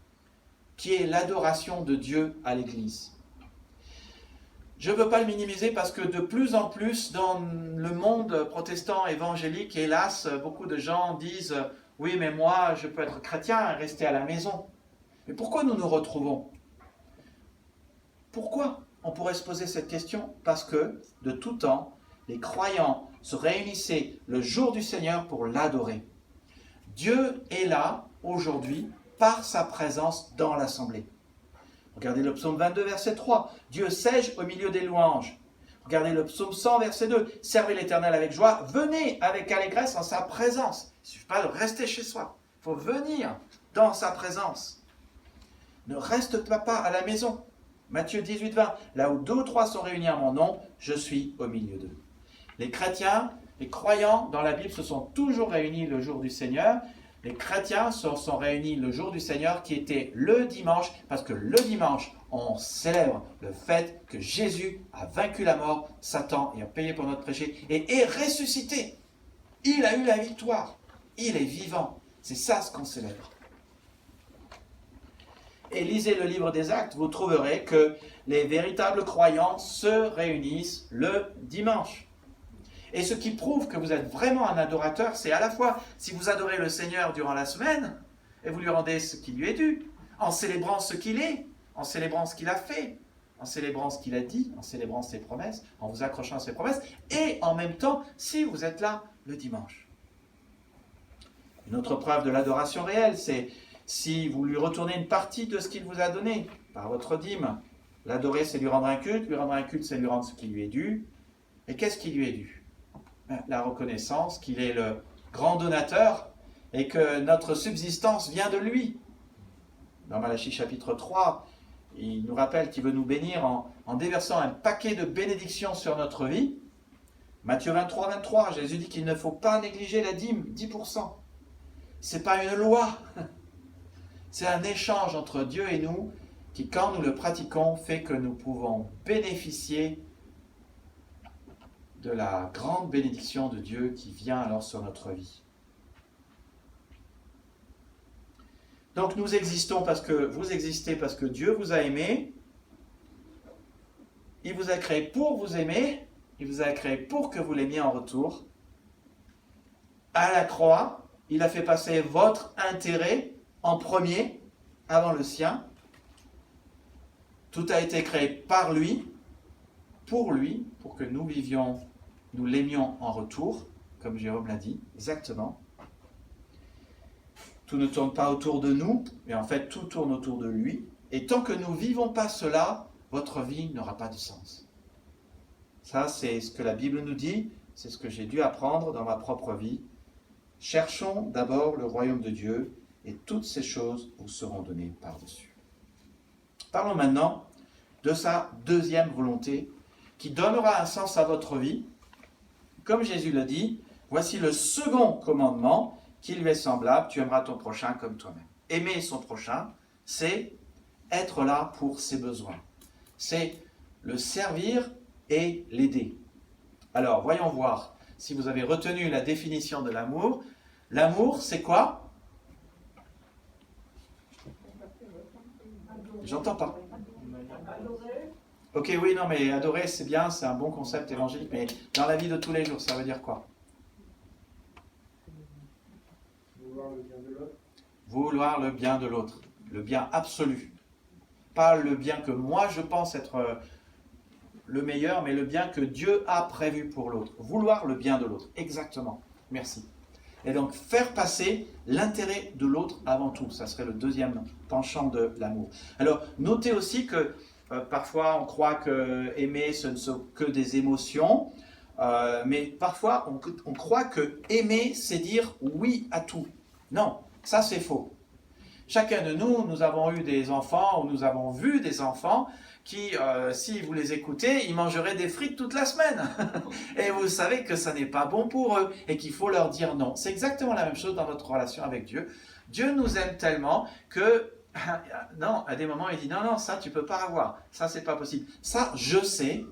qui est l'adoration de Dieu à l'église. Je ne veux pas le minimiser parce que de plus en plus, dans le monde protestant évangélique, hélas, beaucoup de gens disent « Oui, mais moi, je peux être chrétien et rester à la maison. » Mais pourquoi nous nous retrouvons? Pourquoi? On pourrait se poser cette question. Parce que, de tout temps, les croyants se réunissaient le jour du Seigneur pour l'adorer. Dieu est là, aujourd'hui, par sa présence dans l'assemblée. Regardez le psaume 22, verset 3. Dieu siège au milieu des louanges. Regardez le psaume 100, verset 2. Servez l'Éternel avec joie. Venez avec allégresse en sa présence. Il ne suffit pas de rester chez soi. Il faut venir dans sa présence. Ne reste pas à la maison. Matthieu 18, 20. Là où 2 ou 3 sont réunis en mon nom, je suis au milieu d'eux. Les chrétiens, les croyants dans la Bible se sont toujours réunis le jour du Seigneur. Les chrétiens se sont réunis le jour du Seigneur qui était le dimanche, parce que le dimanche, on célèbre le fait que Jésus a vaincu la mort, Satan, et a payé pour notre péché, et est ressuscité. Il a eu la victoire. Il est vivant. C'est ça ce qu'on célèbre. Et lisez le livre des Actes, vous trouverez que les véritables croyants se réunissent le dimanche. Et ce qui prouve que vous êtes vraiment un adorateur, c'est à la fois si vous adorez le Seigneur durant la semaine, et vous lui rendez ce qui lui est dû, en célébrant ce qu'il est, en célébrant ce qu'il a fait, en célébrant ce qu'il a dit, en célébrant ses promesses, en vous accrochant à ses promesses, et en même temps, si vous êtes là le dimanche. Une autre preuve de l'adoration réelle, c'est si vous lui retournez une partie de ce qu'il vous a donné par votre dîme. L'adorer, c'est lui rendre un culte c'est lui rendre ce qui lui est dû. Et qu'est-ce qui lui est dû? La reconnaissance qu'il est le grand donateur et que notre subsistance vient de lui. Dans Malachie chapitre 3, il nous rappelle qu'il veut nous bénir en déversant un paquet de bénédictions sur notre vie. Matthieu 23, 23, Jésus dit qu'il ne faut pas négliger la dîme, 10%. Ce n'est pas une loi, c'est un échange entre Dieu et nous qui, quand nous le pratiquons, fait que nous pouvons bénéficier de la grande bénédiction de Dieu qui vient alors sur notre vie. Donc nous existons parce que vous existez, parce que Dieu vous a aimé. Il vous a créé pour vous aimer. Il vous a créé pour que vous l'aimiez en retour. À la croix, il a fait passer votre intérêt en premier, avant le sien. Tout a été créé par lui, pour que nous vivions, nous l'aimions en retour, comme Jérôme l'a dit, exactement. Tout ne tourne pas autour de nous, mais en fait tout tourne autour de lui. Et tant que nous ne vivons pas cela, votre vie n'aura pas de sens. Ça, c'est ce que la Bible nous dit, c'est ce que j'ai dû apprendre dans ma propre vie. Cherchons d'abord le royaume de Dieu, et toutes ces choses vous seront données par-dessus. Parlons maintenant de sa deuxième volonté, qui donnera un sens à votre vie. Comme Jésus l'a dit, voici le second commandement qui lui est semblable, tu aimeras ton prochain comme toi-même. Aimer son prochain, c'est être là pour ses besoins. C'est le servir et l'aider. Alors, voyons voir si vous avez retenu la définition de l'amour. L'amour, c'est quoi? J'entends pas. Ok, oui, non, mais adorer, c'est bien, c'est un bon concept évangélique, mais dans la vie de tous les jours, ça veut dire quoi? Vouloir le bien de l'autre. Vouloir le bien de l'autre, le bien absolu. Pas le bien que moi je pense être le meilleur, mais le bien que Dieu a prévu pour l'autre. Vouloir le bien de l'autre, exactement. Merci. Et donc faire passer l'intérêt de l'autre avant tout, ça serait le deuxième penchant de l'amour. Alors notez aussi que parfois on croit que aimer ce ne sont que des émotions, mais parfois on croit que aimer c'est dire oui à tout. Non, ça c'est faux. Chacun de nous, nous avons eu des enfants ou nous avons vu des enfants qui, si vous les écoutez, ils mangeraient des frites toute la semaine. Et vous savez que ça n'est pas bon pour eux et qu'il faut leur dire non. C'est exactement la même chose dans notre relation avec Dieu. Dieu nous aime tellement que, non, à des moments, il dit non, ça tu peux pas avoir. Ça, c'est pas possible. Ça, je sais,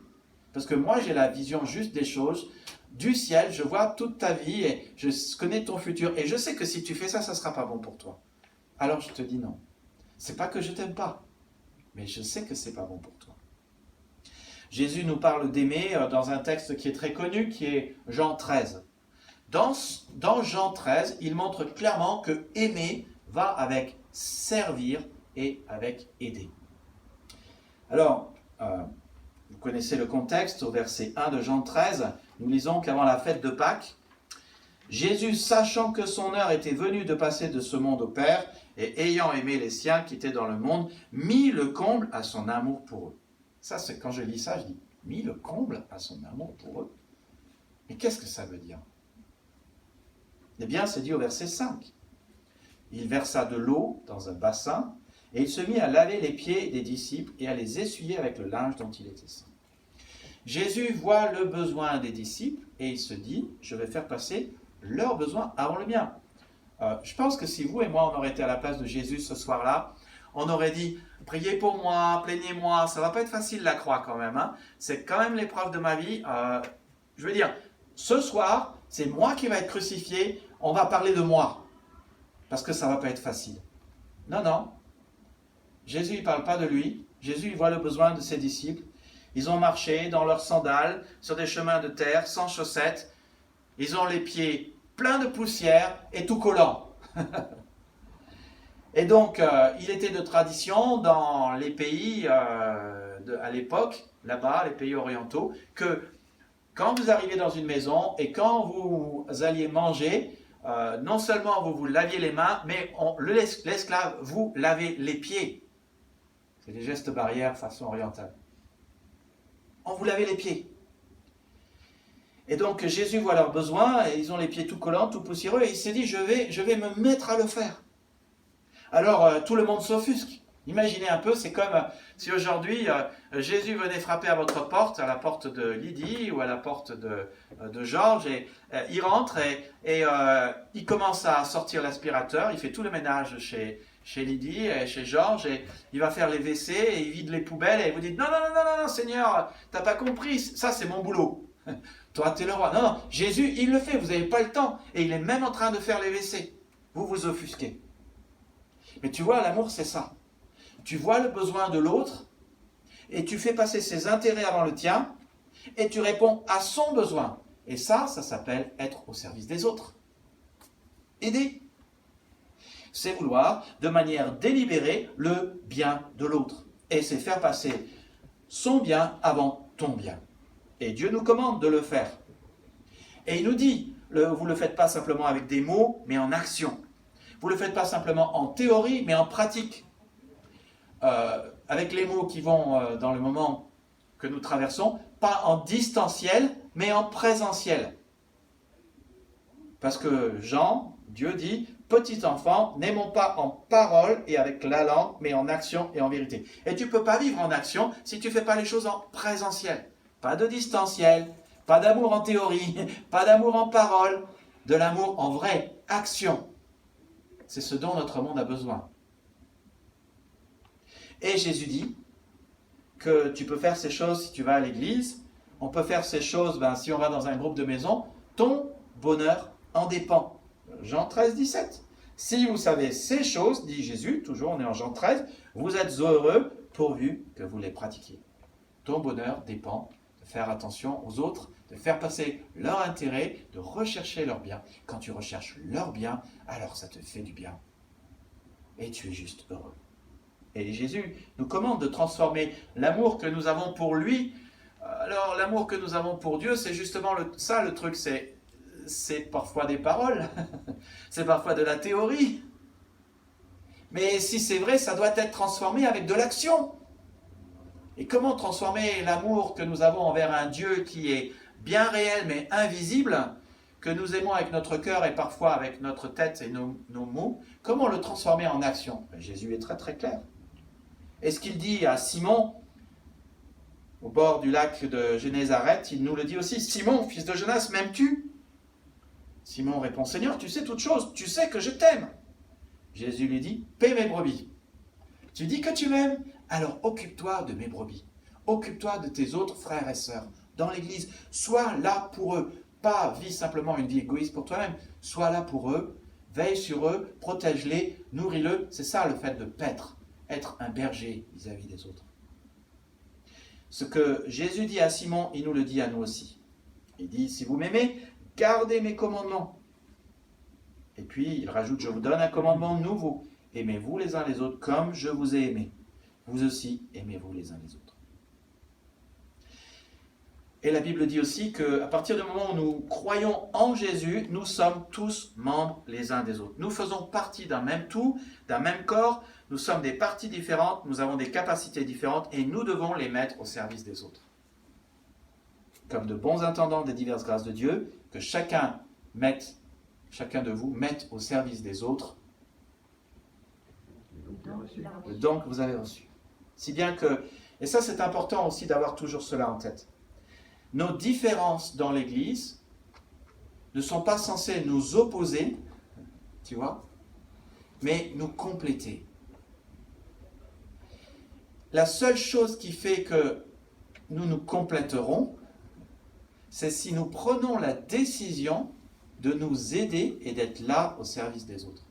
parce que moi, j'ai la vision juste des choses. Du ciel, je vois toute ta vie et je connais ton futur. Et je sais que si tu fais ça, ça sera pas bon pour toi. Alors je te dis non. C'est pas que je t'aime pas, mais je sais que c'est pas bon pour toi. Jésus nous parle d'aimer dans un texte qui est très connu, qui est Jean 13. Dans Jean 13, il montre clairement que aimer va avec servir et avec aider. Alors, vous connaissez le contexte, au verset 1 de Jean 13, nous lisons qu'avant la fête de Pâques, Jésus, sachant que son heure était venue de passer de ce monde au Père, et ayant aimé les siens qui étaient dans le monde, mit le comble à son amour pour eux. Ça, c'est quand je lis ça, je dis, mis le comble à son amour pour eux. Mais qu'est-ce que ça veut dire? Eh bien, c'est dit au verset 5. Il versa de l'eau dans un bassin, et il se mit à laver les pieds des disciples et à les essuyer avec le linge dont il était saint. Jésus voit le besoin des disciples, et il se dit, je vais faire passer leurs besoins avant le mien. Je pense que si vous et moi, on aurait été à la place de Jésus ce soir-là, on aurait dit, priez pour moi, plaignez-moi, ça va pas être facile la croix quand même. Hein. C'est quand même l'épreuve de ma vie. Je veux dire, ce soir, c'est moi qui va être crucifié, on va parler de moi, parce que ça va pas être facile. Non. Jésus, il parle pas de lui. Jésus, il voit le besoin de ses disciples. Ils ont marché dans leurs sandales, sur des chemins de terre, sans chaussettes. Ils ont les pieds pleins de poussière et tout collant. Et donc, il était de tradition dans les pays à l'époque, là-bas, les pays orientaux, que quand vous arriviez dans une maison et quand vous alliez manger, non seulement vous vous laviez les mains, mais l'esclave vous lavait les pieds. C'est des gestes barrières façon orientale. On vous lavait les pieds. Et donc Jésus voit leurs besoins, et ils ont les pieds tout collants, tout poussiéreux, et il s'est dit, je vais me mettre à le faire. Alors tout le monde s'offusque. Imaginez un peu, c'est comme si aujourd'hui Jésus venait frapper à votre porte, à la porte de Lydie ou à la porte de Georges, et il rentre et il commence à sortir l'aspirateur, il fait tout le ménage chez Lydie et chez Georges, et il va faire les WC et il vide les poubelles, et vous dites non, non, non, non, non, Seigneur, t'as pas compris, ça c'est mon boulot. Toi, t'es le roi. Non, non, Jésus, il le fait, vous n'avez pas le temps, et il est même en train de faire les WC. Vous vous offusquez. Mais tu vois, l'amour, c'est ça. Tu vois le besoin de l'autre, et tu fais passer ses intérêts avant le tien, et tu réponds à son besoin. Et ça s'appelle être au service des autres. Aider. C'est vouloir, de manière délibérée, le bien de l'autre. Et c'est faire passer son bien avant ton bien. Et Dieu nous commande de le faire. Et il nous dit, vous ne le faites pas simplement avec des mots, mais en action. Vous ne le faites pas simplement en théorie, mais en pratique. Avec les mots qui vont dans le moment que nous traversons, pas en distanciel, mais en présentiel. Parce que Jean, Dieu dit, petit enfant, n'aimons pas en parole et avec la langue, mais en action et en vérité. Et tu ne peux pas vivre en action si tu ne fais pas les choses en présentiel. Pas de distanciel, pas d'amour en théorie, pas d'amour en parole, de l'amour en vraie action. C'est ce dont notre monde a besoin. Et Jésus dit que tu peux faire ces choses si tu vas à l'église, on peut faire ces choses si on va dans un groupe de maison, ton bonheur en dépend. Jean 13, 17. Si vous savez ces choses, dit Jésus, toujours on est en Jean 13, vous êtes heureux pourvu que vous les pratiquiez. Ton bonheur dépend de faire attention aux autres, de faire passer leur intérêt, de rechercher leur bien. Quand tu recherches leur bien, alors ça te fait du bien. Et tu es juste heureux. Et Jésus nous commande de transformer l'amour que nous avons pour lui. Alors l'amour que nous avons pour Dieu, c'est justement ça le truc, c'est parfois des paroles, c'est parfois de la théorie. Mais si c'est vrai, ça doit être transformé avec de l'action. Et comment transformer l'amour que nous avons envers un Dieu qui est bien réel mais invisible, que nous aimons avec notre cœur et parfois avec notre tête et nos mots, comment le transformer en action? Jésus est très très clair. Et ce qu'il dit à Simon, au bord du lac de Génézareth, il nous le dit aussi, Simon, fils de Jonas, m'aimes-tu? Simon répond, Seigneur, tu sais toutes choses, tu sais que je t'aime. Jésus lui dit, paie mes brebis. Tu dis que tu m'aimes, alors occupe-toi de mes brebis. Occupe-toi de tes autres frères et sœurs dans l'église. Sois là pour eux. Pas vis simplement une vie égoïste pour toi-même. Sois là pour eux, veille sur eux, protège-les, nourris-le. C'est ça le fait de paître, être un berger vis-à-vis des autres. Ce que Jésus dit à Simon, il nous le dit à nous aussi. Il dit, si vous m'aimez, gardez mes commandements. Et puis il rajoute, je vous donne un commandement nouveau. Aimez-vous les uns les autres comme je vous ai aimé. Vous aussi, aimez-vous les uns les autres. Et la Bible dit aussi qu'à partir du moment où nous croyons en Jésus, nous sommes tous membres les uns des autres. Nous faisons partie d'un même tout, d'un même corps. Nous sommes des parties différentes, nous avons des capacités différentes et nous devons les mettre au service des autres. Comme de bons intendants des diverses grâces de Dieu, que chacun de vous mette au service des autres le don que vous avez reçu. Si bien que, et ça c'est important aussi d'avoir toujours cela en tête, nos différences dans l'Église ne sont pas censées nous opposer, tu vois, mais nous compléter. La seule chose qui fait que nous nous compléterons, c'est si nous prenons la décision de nous aider et d'être là au service des autres.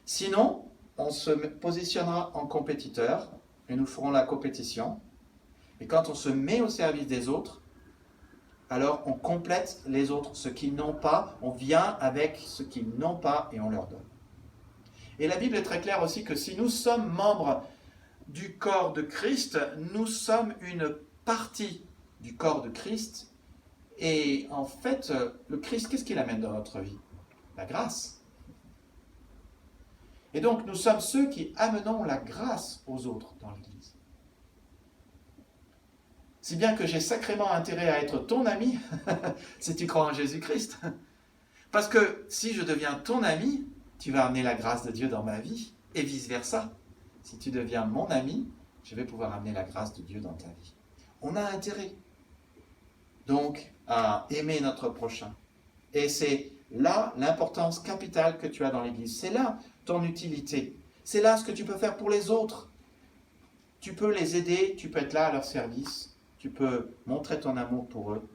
Sinon, on se positionnera en compétiteur et nous ferons la compétition. Et quand on se met au service des autres, alors on complète les autres, ce qu'ils n'ont pas, on vient avec ce qu'ils n'ont pas et on leur donne. Et la Bible est très claire aussi que si nous sommes membres du corps de Christ, nous sommes une partie du corps de Christ. Et en fait, le Christ, qu'est-ce qu'il amène dans notre vie? La grâce. Et donc, nous sommes ceux qui amenons la grâce aux autres dans l'Église. Si bien que j'ai sacrément intérêt à être ton ami, si tu crois en Jésus-Christ. Parce que si je deviens ton ami, tu vas amener la grâce de Dieu dans ma vie, et vice-versa. Si tu deviens mon ami, je vais pouvoir amener la grâce de Dieu dans ta vie. On a intérêt, donc, à aimer notre prochain. Et c'est là l'importance capitale que tu as dans l'Église. C'est là ton utilité. C'est là ce que tu peux faire pour les autres. Tu peux les aider, tu peux être là à leur service, tu peux montrer ton amour pour eux.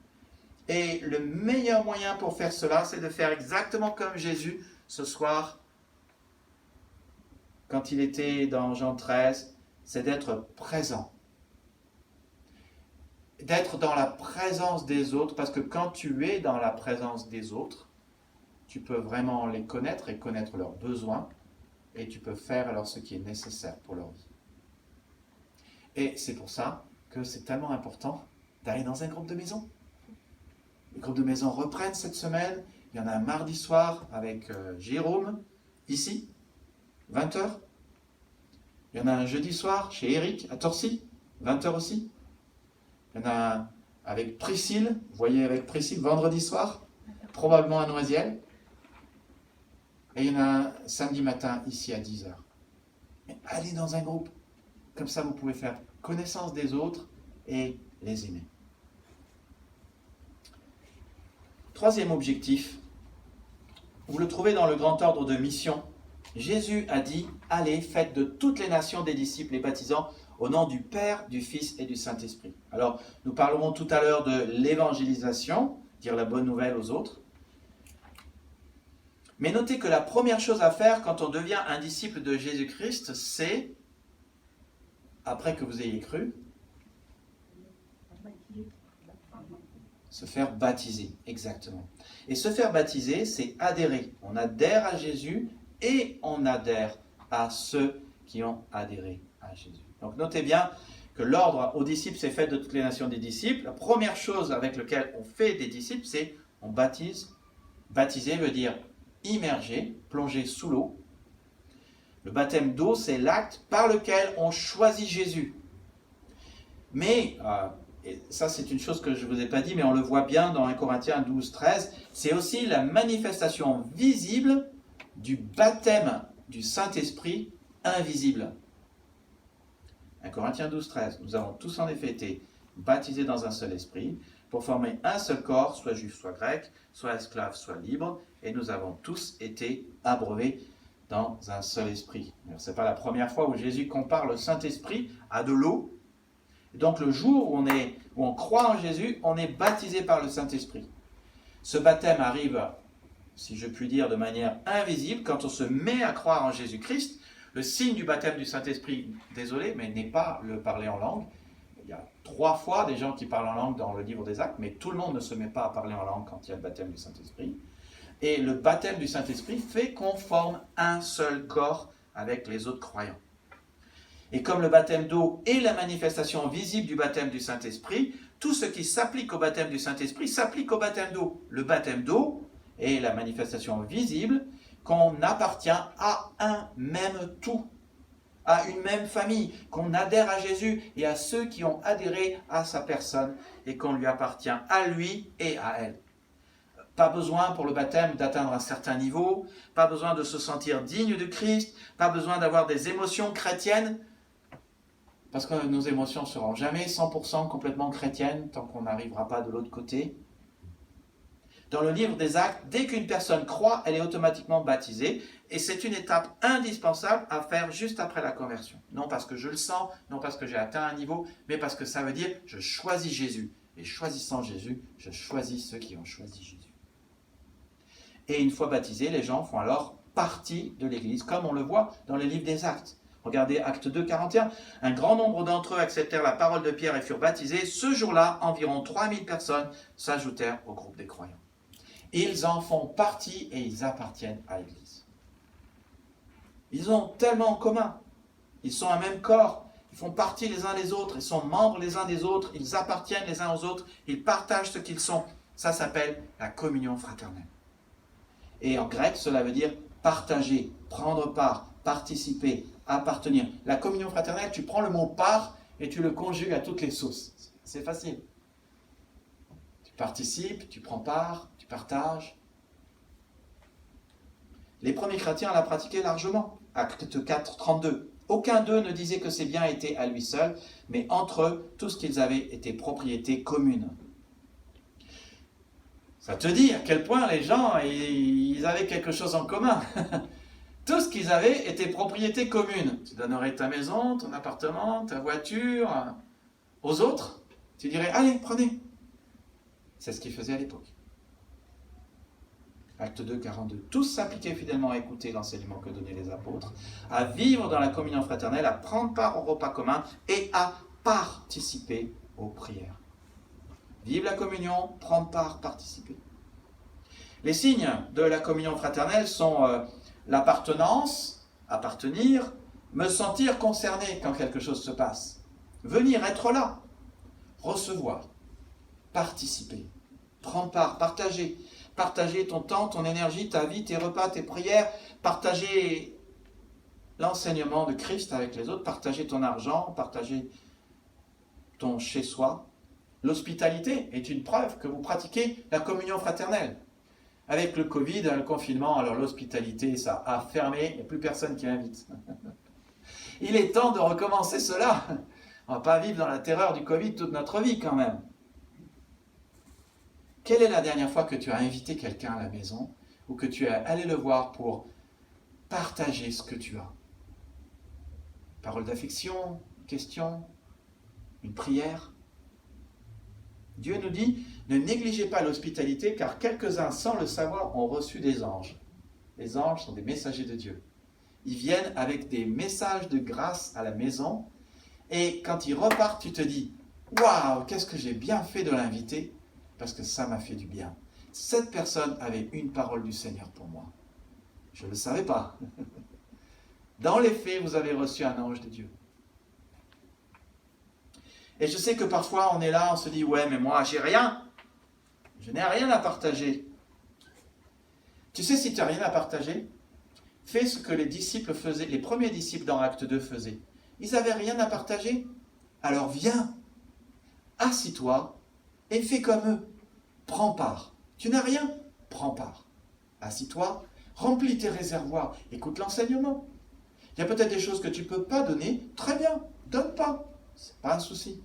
Et le meilleur moyen pour faire cela, c'est de faire exactement comme Jésus ce soir, quand il était dans Jean 13, c'est d'être présent. D'être dans la présence des autres, parce que quand tu es dans la présence des autres, tu peux vraiment les connaître et connaître leurs besoins, et tu peux faire alors ce qui est nécessaire pour leur vie. Et c'est pour ça que c'est tellement important d'aller dans un groupe de maison. Les groupes de maison reprennent cette semaine. Il y en a un mardi soir avec Jérôme, ici, 20h. Il y en a un jeudi soir chez Eric, à Torcy, 20h aussi. Il y en a un avec Priscille, vous voyez avec Priscille, vendredi soir, probablement à Noisiel. Et il y en a un samedi matin, ici à 10h. Mais allez dans un groupe. Comme ça, vous pouvez faire connaissance des autres et les aimer. Troisième objectif, vous le trouvez dans le grand ordre de mission. Jésus a dit, allez, faites de toutes les nations des disciples, les baptisant au nom du Père, du Fils et du Saint-Esprit. Alors, nous parlerons tout à l'heure de l'évangélisation, dire la bonne nouvelle aux autres. Mais notez que la première chose à faire quand on devient un disciple de Jésus-Christ, c'est, après que vous ayez cru, se faire baptiser, exactement. Et se faire baptiser, c'est adhérer. On adhère à Jésus et on adhère à ceux qui ont adhéré à Jésus. Donc notez bien que l'ordre aux disciples, c'est fait de toutes les nations des disciples. La première chose avec laquelle on fait des disciples, c'est on baptise. Baptiser veut dire immerger, plonger sous l'eau. Le baptême d'eau, c'est l'acte par lequel on choisit Jésus. Mais, et ça c'est une chose que je ne vous ai pas dit, mais on le voit bien dans 1 Corinthiens 12, 13, c'est aussi la manifestation visible du baptême du Saint-Esprit invisible. 1 Corinthiens 12, 13, nous avons tous en effet été baptisés dans un seul esprit, pour former un seul corps, soit juif, soit grec, soit esclave, soit libre, et nous avons tous été abreuvés dans un seul esprit. Ce n'est pas la première fois où Jésus compare le Saint-Esprit à de l'eau. Donc le jour où on croit en Jésus, on est baptisé par le Saint-Esprit. Ce baptême arrive, si je puis dire, de manière invisible, quand on se met à croire en Jésus-Christ. Le signe du baptême du Saint-Esprit, désolé, mais n'est pas le parler en langue. Il y a 3 fois des gens qui parlent en langue dans le livre des Actes, mais tout le monde ne se met pas à parler en langue quand il y a le baptême du Saint-Esprit. Et le baptême du Saint-Esprit fait qu'on forme un seul corps avec les autres croyants. Et comme le baptême d'eau est la manifestation visible du baptême du Saint-Esprit, tout ce qui s'applique au baptême du Saint-Esprit s'applique au baptême d'eau. Le baptême d'eau est la manifestation visible qu'on appartient à un même tout, à une même famille, qu'on adhère à Jésus et à ceux qui ont adhéré à sa personne et qu'on lui appartient à lui et à elle. Pas besoin pour le baptême d'atteindre un certain niveau, pas besoin de se sentir digne de Christ, pas besoin d'avoir des émotions chrétiennes, parce que nos émotions ne seront jamais 100% complètement chrétiennes tant qu'on n'arrivera pas de l'autre côté. Dans le livre des Actes, dès qu'une personne croit, elle est automatiquement baptisée, et c'est une étape indispensable à faire juste après la conversion. Non parce que je le sens, non parce que j'ai atteint un niveau, mais parce que ça veut dire je choisis Jésus. Et choisissant Jésus, je choisis ceux qui ont choisi Jésus. Et une fois baptisés, les gens font alors partie de l'Église, comme on le voit dans le livre des Actes. Regardez Acte 2, 41. Un grand nombre d'entre eux acceptèrent la parole de Pierre et furent baptisés. Ce jour-là, environ 3000 personnes s'ajoutèrent au groupe des croyants. Ils en font partie et ils appartiennent à l'Église. Ils ont tellement en commun. Ils sont un même corps. Ils font partie les uns des autres. Ils sont membres les uns des autres. Ils appartiennent les uns aux autres. Ils partagent ce qu'ils sont. Ça s'appelle la communion fraternelle. Et en grec, cela veut dire partager, prendre part, participer, appartenir. La communion fraternelle, tu prends le mot part et tu le conjugues à toutes les sauces. C'est facile. Tu participes, tu prends part, tu partages. Les premiers chrétiens la pratiquaient largement. Acte 4, 32. Aucun d'eux ne disait que ses biens étaient à lui seul, mais entre eux, tout ce qu'ils avaient était propriété commune. Ça te dit à quel point les gens, ils avaient quelque chose en commun. Tout ce qu'ils avaient était propriété commune. Tu donnerais ta maison, ton appartement, ta voiture aux autres. Tu dirais, allez, prenez. C'est ce qu'ils faisaient à l'époque. Acte 2, 42. Tous s'appliquaient fidèlement à écouter l'enseignement que donnaient les apôtres, à vivre dans la communion fraternelle, à prendre part au repas commun et à participer aux prières. Vivre la communion, prendre part, participer. Les signes de la communion fraternelle sont l'appartenance, appartenir, me sentir concerné quand quelque chose se passe, venir, être là, recevoir, participer, prendre part, partager ton temps, ton énergie, ta vie, tes repas, tes prières, partager l'enseignement de Christ avec les autres, partager ton argent, partager ton chez-soi. L'hospitalité est une preuve que vous pratiquez la communion fraternelle. Avec le Covid, le confinement, alors l'hospitalité, ça a fermé, il n'y a plus personne qui invite. Il est temps de recommencer cela. On ne va pas vivre dans la terreur du Covid toute notre vie quand même. Quelle est la dernière fois que tu as invité quelqu'un à la maison ou que tu es allé le voir pour partager ce que tu as? Parole d'affection, question, une prière. Dieu nous dit, ne négligez pas l'hospitalité car quelques-uns, sans le savoir, ont reçu des anges. Les anges sont des messagers de Dieu. Ils viennent avec des messages de grâce à la maison et quand ils repartent, tu te dis, waouh, qu'est-ce que j'ai bien fait de l'inviter parce que ça m'a fait du bien. Cette personne avait une parole du Seigneur pour moi. Je ne le savais pas. Dans les faits, vous avez reçu un ange de Dieu. Et je sais que parfois on est là, on se dit, ouais, mais moi, j'ai rien. Je n'ai rien à partager. Tu sais, si tu n'as rien à partager, fais ce que les disciples faisaient, les premiers disciples dans Acte 2 faisaient. Ils n'avaient rien à partager. Alors viens, assis-toi et fais comme eux. Prends part. Tu n'as rien? Prends part. Assis-toi, remplis tes réservoirs, écoute l'enseignement. Il y a peut-être des choses que tu ne peux pas donner. Très bien, donne pas. Ce n'est pas un souci.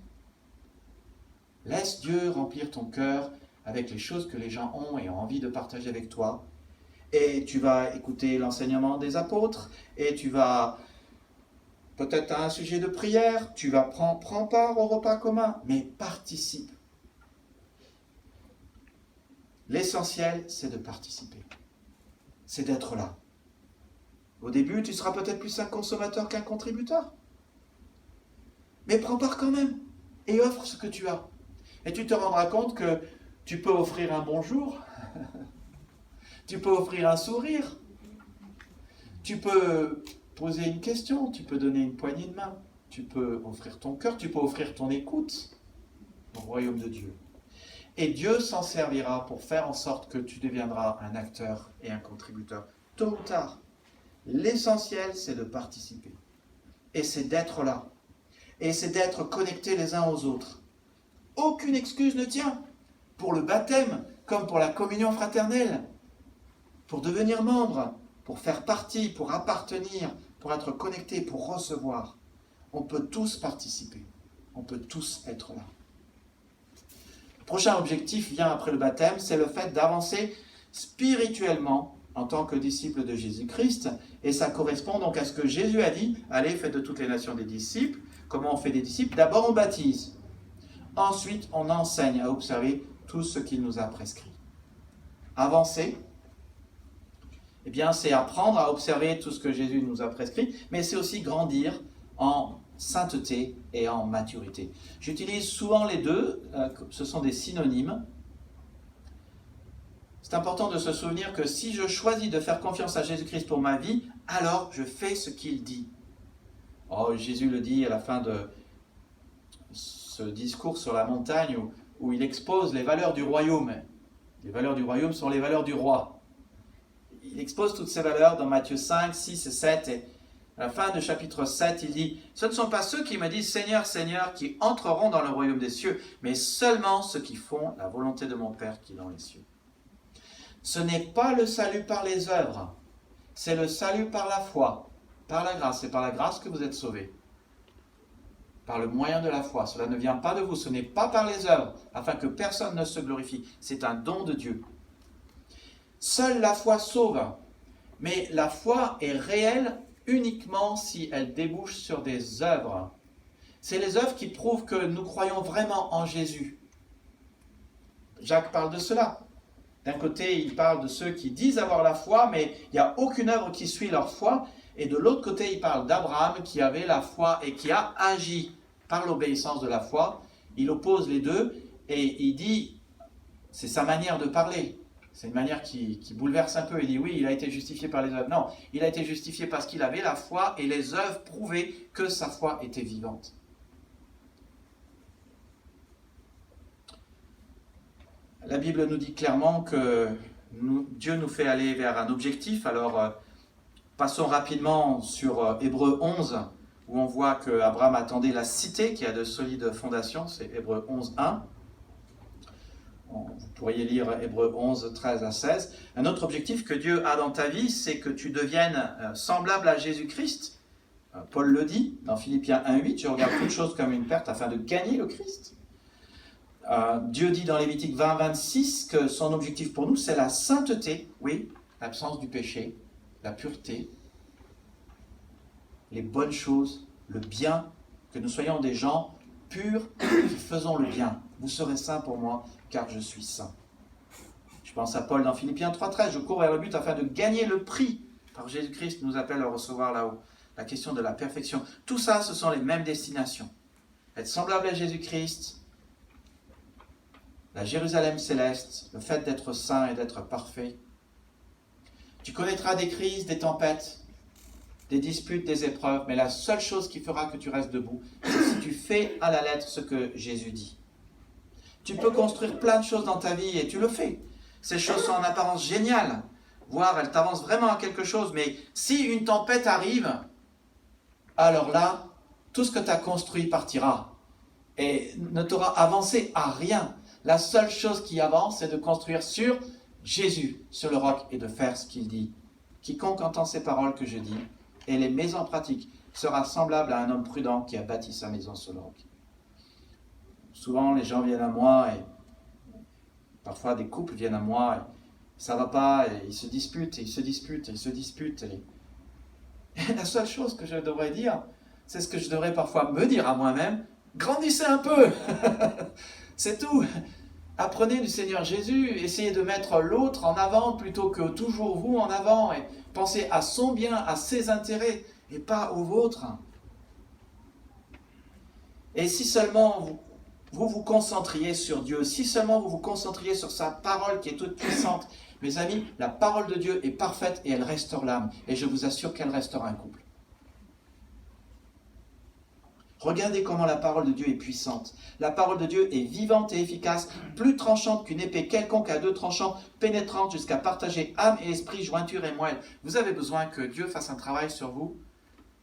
Laisse Dieu remplir ton cœur avec les choses que les gens ont et ont envie de partager avec toi. Et tu vas écouter l'enseignement des apôtres et tu vas peut-être à un sujet de prière, tu vas prendre part au repas commun, mais participe. L'essentiel, c'est de participer. C'est d'être là. Au début, tu seras peut-être plus un consommateur qu'un contributeur. Mais prends part quand même et offre ce que tu as. Et tu te rendras compte que tu peux offrir un bonjour, tu peux offrir un sourire, tu peux poser une question, tu peux donner une poignée de main, tu peux offrir ton cœur, tu peux offrir ton écoute au royaume de Dieu. Et Dieu s'en servira pour faire en sorte que tu deviendras un acteur et un contributeur, tôt ou tard. L'essentiel, c'est de participer. Et c'est d'être là. Et c'est d'être connectés les uns aux autres. Aucune excuse ne tient. Pour le baptême, comme pour la communion fraternelle. Pour devenir membre, pour faire partie, pour appartenir, pour être connecté, pour recevoir. On peut tous participer. On peut tous être là. Le prochain objectif vient après le baptême, c'est le fait d'avancer spirituellement en tant que disciple de Jésus-Christ. Et ça correspond donc à ce que Jésus a dit, allez, faites de toutes les nations des disciples. Comment on fait des disciples? D'abord, on baptise. Ensuite, on enseigne à observer tout ce qu'il nous a prescrit. Avancer, eh bien, c'est apprendre à observer tout ce que Jésus nous a prescrit, mais c'est aussi grandir en sainteté et en maturité. J'utilise souvent les deux, ce sont des synonymes. C'est important de se souvenir que si je choisis de faire confiance à Jésus-Christ pour ma vie, alors je fais ce qu'il dit. Oh, Jésus le dit à la fin de ce discours sur la montagne où il expose les valeurs du royaume. Les valeurs du royaume sont les valeurs du roi. Il expose toutes ces valeurs dans Matthieu 5, 6 et 7. Et à la fin du chapitre 7, il dit « Ce ne sont pas ceux qui me disent « Seigneur, Seigneur » qui entreront dans le royaume des cieux, mais seulement ceux qui font la volonté de mon Père qui est dans les cieux. » Ce n'est pas le salut par les œuvres, c'est le salut par la foi, par la grâce. C'est par la grâce que vous êtes sauvés. Par le moyen de la foi. Cela ne vient pas de vous, ce n'est pas par les œuvres, afin que personne ne se glorifie. C'est un don de Dieu. Seule la foi sauve, Mais la foi est réelle uniquement si elle débouche sur des œuvres. C'est les œuvres qui prouvent que nous croyons vraiment en Jésus. Jacques parle de cela. D'un côté, il parle de ceux qui disent avoir la foi, mais il n'y a aucune œuvre qui suit leur foi. Et de l'autre côté, il parle d'Abraham qui avait la foi et qui a agi par l'obéissance de la foi. Il oppose les deux et il dit, c'est sa manière de parler. C'est une manière qui bouleverse un peu. Il dit oui, il a été justifié par les œuvres. Non, il a été justifié parce qu'il avait la foi et les œuvres prouvaient que sa foi était vivante. La Bible nous dit clairement que Dieu nous fait aller vers un objectif. Alors, passons rapidement sur Hébreux 11, où on voit qu'Abraham attendait la cité qui a de solides fondations. C'est Hébreux 11, 1. Vous pourriez lire Hébreux 11, 13 à 16. Un autre objectif que Dieu a dans ta vie, c'est que tu deviennes semblable à Jésus-Christ. Paul le dit dans Philippiens 1, 8, « Je regarde toute chose comme une perte afin de gagner le Christ. » Dieu dit dans Lévitique 20, 26 que son objectif pour nous, c'est la sainteté, oui, l'absence du péché, la pureté, les bonnes choses, le bien, que nous soyons des gens purs qui faisons le bien. Vous serez saints pour moi, car je suis saint. Je pense à Paul dans Philippiens 3, 13, « Je cours vers le but afin de gagner le prix. » Par Jésus-Christ nous appelle à recevoir là-haut. La question de la perfection. Tout ça, ce sont les mêmes destinations. Être semblable à Jésus-Christ, la Jérusalem céleste, le fait d'être saint et d'être parfait. Tu connaîtras des crises, des tempêtes, des disputes, des épreuves, mais la seule chose qui fera que tu restes debout, c'est si tu fais à la lettre ce que Jésus dit. Tu peux construire plein de choses dans ta vie et tu le fais. Ces choses sont en apparence géniales, voire elles t'avancent vraiment à quelque chose, mais si une tempête arrive, alors là, tout ce que tu as construit partira et ne t'aura avancé à rien. La seule chose qui avance, c'est de construire sur Jésus, sur le roc, et de faire ce qu'il dit. Quiconque entend ces paroles que je dis et les met en pratique sera semblable à un homme prudent qui a bâti sa maison sur le roc. Souvent, les gens viennent à moi, et parfois des couples viennent à moi, et ça ne va pas, et ils se disputent, et ils se disputent, et ils se disputent. Et la seule chose que je devrais dire, c'est ce que je devrais parfois me dire à moi-même, grandissez un peu. C'est tout. Apprenez du Seigneur Jésus, essayez de mettre l'autre en avant plutôt que toujours vous en avant, et pensez à son bien, à ses intérêts, et pas aux vôtres. Et si seulement vous vous concentriez sur Dieu, si seulement vous vous concentriez sur sa parole qui est toute puissante, mes amis, la parole de Dieu est parfaite et elle restaure l'âme, et je vous assure qu'elle restaure un couple. Regardez comment la parole de Dieu est puissante. La parole de Dieu est vivante et efficace, plus tranchante qu'une épée quelconque à deux tranchants, pénétrante jusqu'à partager âme et esprit, jointure et moelle. Vous avez besoin que Dieu fasse un travail sur vous?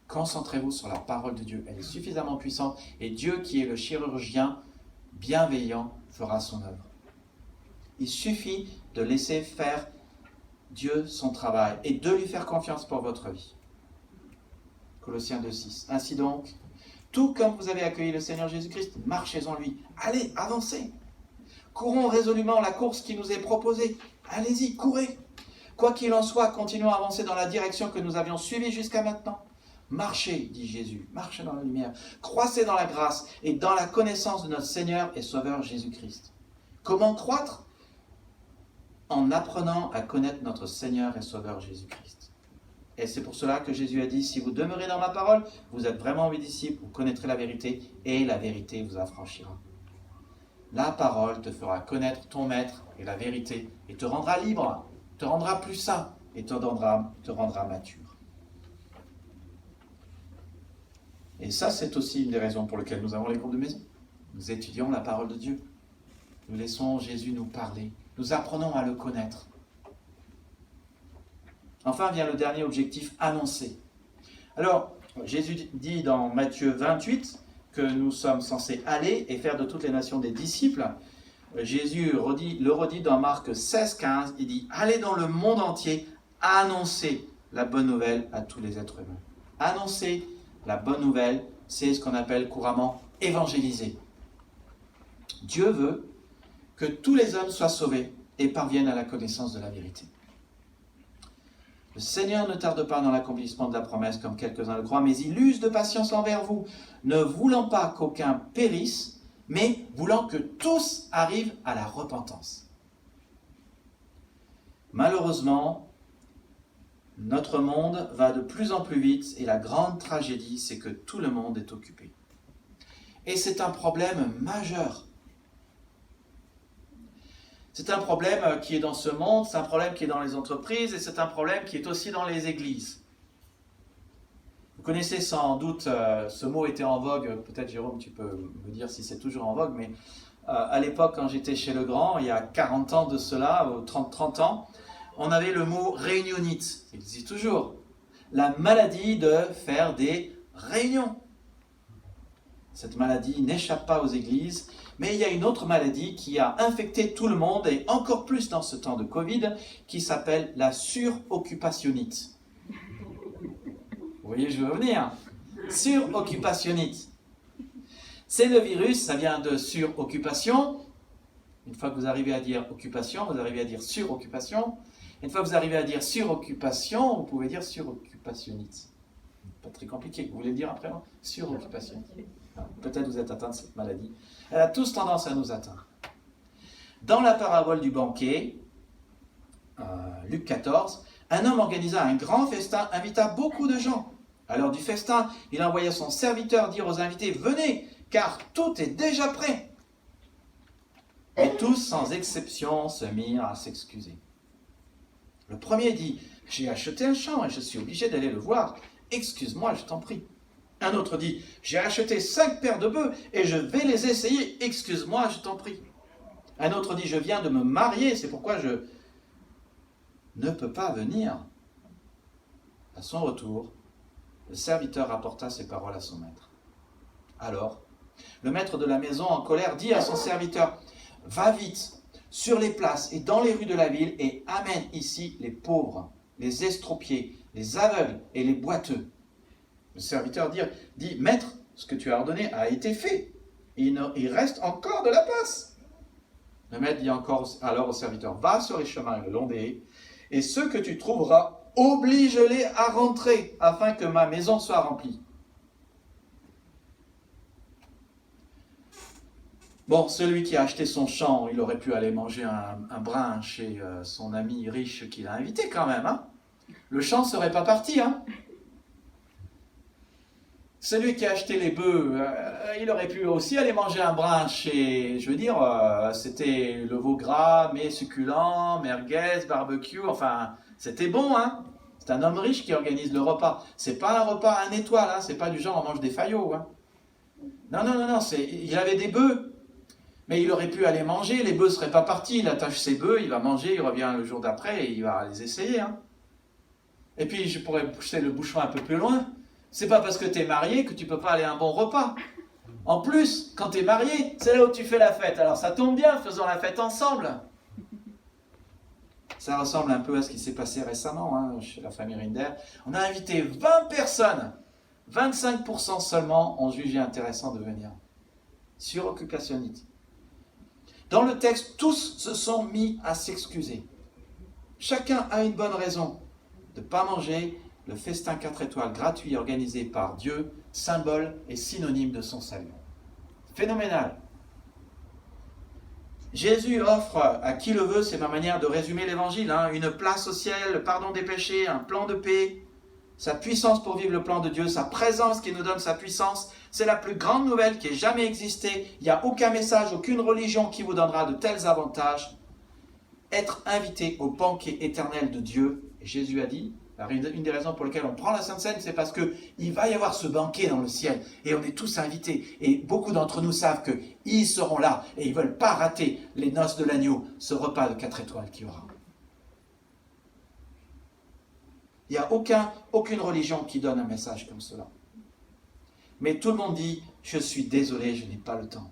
Concentrez-vous sur la parole de Dieu. Elle est suffisamment puissante et Dieu, qui est le chirurgien bienveillant, fera son œuvre. Il suffit de laisser faire Dieu son travail et de lui faire confiance pour votre vie. Colossiens 2,6. Ainsi donc, tout comme vous avez accueilli le Seigneur Jésus-Christ, marchez en lui. Allez, avancez. Courons résolument la course qui nous est proposée. Allez-y, courez. Quoi qu'il en soit, continuons à avancer dans la direction que nous avions suivie jusqu'à maintenant. Marchez, dit Jésus, marchez dans la lumière. Croissez dans la grâce et dans la connaissance de notre Seigneur et Sauveur Jésus-Christ. Comment croître? En apprenant à connaître notre Seigneur et Sauveur Jésus-Christ. Et c'est pour cela que Jésus a dit, si vous demeurez dans ma parole, vous êtes vraiment mes disciples, vous connaîtrez la vérité et la vérité vous affranchira. La parole te fera connaître ton maître et la vérité et te rendra libre, te rendra plus saint et te rendra mature. Et ça, c'est aussi une des raisons pour lesquelles nous avons les groupes de maison. Nous étudions la parole de Dieu. Nous laissons Jésus nous parler. Nous apprenons à le connaître. Enfin vient le dernier objectif, annoncer. Alors, Jésus dit dans Matthieu 28 que nous sommes censés aller et faire de toutes les nations des disciples. Jésus le redit dans Marc 16, 15, il dit « Allez dans le monde entier, annoncer la bonne nouvelle à tous les êtres humains. » Annoncer la bonne nouvelle, c'est ce qu'on appelle couramment évangéliser. Dieu veut que tous les hommes soient sauvés et parviennent à la connaissance de la vérité. Le Le Seigneur ne tarde pas dans l'accomplissement de la promesse comme quelques-uns le croient, mais il use de patience envers vous, ne voulant pas qu'aucun périsse, mais voulant que tous arrivent à la repentance. Malheureusement, notre monde va de plus en plus vite et la grande tragédie, c'est que tout le monde est occupé. Et c'est un problème majeur. C'est un problème qui est dans ce monde, c'est un problème qui est dans les entreprises et c'est un problème qui est aussi dans les églises. Vous connaissez sans doute, ce mot était en vogue, peut-être Jérôme tu peux me dire si c'est toujours en vogue, mais à l'époque quand j'étais chez Legrand, il y a 40 ans de cela, ou 30 ans, on avait le mot réunionnite, il existe toujours, la maladie de faire des réunions. Cette maladie n'échappe pas aux églises, mais il y a une autre maladie qui a infecté tout le monde, et encore plus dans ce temps de Covid, qui s'appelle la suroccupationnite. Vous voyez, je veux venir. Suroccupationnite. C'est le virus, ça vient de suroccupation. Une fois que vous arrivez à dire occupation, vous arrivez à dire suroccupation. Une fois que vous arrivez à dire suroccupation, vous pouvez dire suroccupationnite. Pas très compliqué. Vous voulez le dire après, non? Suroccupationnite. Peut-être vous êtes atteint de cette maladie. Elle a tous tendance à nous atteindre. Dans la parabole du banquet, Luc 14, un homme organisa un grand festin, invita beaucoup de gens. À l'heure du festin, il envoya son serviteur dire aux invités « Venez, car tout est déjà prêt !» Et tous, sans exception, se mirent à s'excuser. Le premier dit « J'ai acheté un champ et je suis obligé d'aller le voir. Excuse-moi, je t'en prie. » Un autre dit « J'ai acheté 5 paires de bœufs et je vais les essayer. Excuse-moi, je t'en prie. » Un autre dit « Je viens de me marier, c'est pourquoi je ne peux pas venir. » À son retour, le serviteur rapporta ces paroles à son maître. Alors, le maître de la maison, en colère, dit à son serviteur « Va vite sur les places et dans les rues de la ville et amène ici les pauvres, les estropiés, les aveugles et les boiteux. » Le serviteur dit « Maître, ce que tu as ordonné a été fait. Il reste encore de la place. » Le maître dit encore alors au serviteur « Va sur les chemins et le long des haies, et ceux que tu trouveras, oblige-les à rentrer, afin que ma maison soit remplie. » Bon, celui qui a acheté son champ, il aurait pu aller manger un brin chez son ami riche qui l'a invité quand même. Hein. Le champ ne serait pas parti. Hein. Celui qui a acheté les bœufs, il aurait pu aussi aller manger un brin chez, je veux dire, c'était le veau gras, mais succulent, merguez, barbecue, enfin, c'était bon, hein. C'est un homme riche qui organise le repas. C'est pas un repas 1 étoile, hein, c'est pas du genre on mange des faillots, hein. Non, il avait des bœufs, mais il aurait pu aller manger, les bœufs ne seraient pas partis, il attache ses bœufs, il va manger, il revient le jour d'après et il va les essayer, hein. Et puis, je pourrais pousser le bouchon un peu plus loin. C'est pas parce que tu es marié que tu peux pas aller à un bon repas. En plus, quand tu es marié, c'est là où tu fais la fête. Alors ça tombe bien, faisons la fête ensemble. Ça ressemble un peu à ce qui s'est passé récemment hein, chez la famille Rinder. On a invité 20 personnes. 25% seulement ont jugé intéressant de venir. Suroccupationnite. Dans le texte, tous se sont mis à s'excuser. Chacun a une bonne raison de ne pas manger le festin 4 étoiles gratuit organisé par Dieu, symbole et synonyme de son salut. Phénoménal. Jésus offre à qui le veut, c'est ma manière de résumer l'évangile, hein, une place au ciel, le pardon des péchés, un plan de paix, sa puissance pour vivre le plan de Dieu, sa présence qui nous donne sa puissance. C'est la plus grande nouvelle qui ait jamais existé. Il n'y a aucun message, aucune religion qui vous donnera de tels avantages. Être invité au banquet éternel de Dieu. Et Jésus a dit, une des raisons pour lesquelles on prend la Sainte Seine, c'est parce qu'il va y avoir ce banquet dans le ciel. Et on est tous invités. Et beaucoup d'entre nous savent qu'ils seront là. Et ils ne veulent pas rater les noces de l'agneau, ce repas de 4 étoiles qu'il y aura. Il n'y a aucune religion qui donne un message comme cela. Mais tout le monde dit, je suis désolé, je n'ai pas le temps.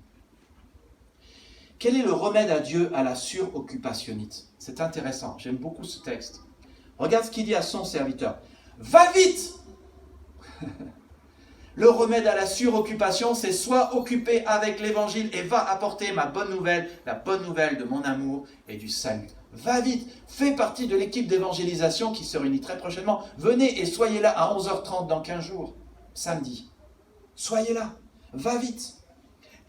Quel est le remède à Dieu à la suroccupationnite? C'est intéressant, j'aime beaucoup ce texte. Regarde ce qu'il dit à son serviteur. Va vite! Le remède à la suroccupation, c'est sois occupé avec l'évangile et va apporter ma bonne nouvelle, la bonne nouvelle de mon amour et du salut Va vite, fais partie de l'équipe d'évangélisation qui se réunit très prochainement. Venez et soyez là à 11h30 dans 15 jours, samedi. Soyez là, va vite.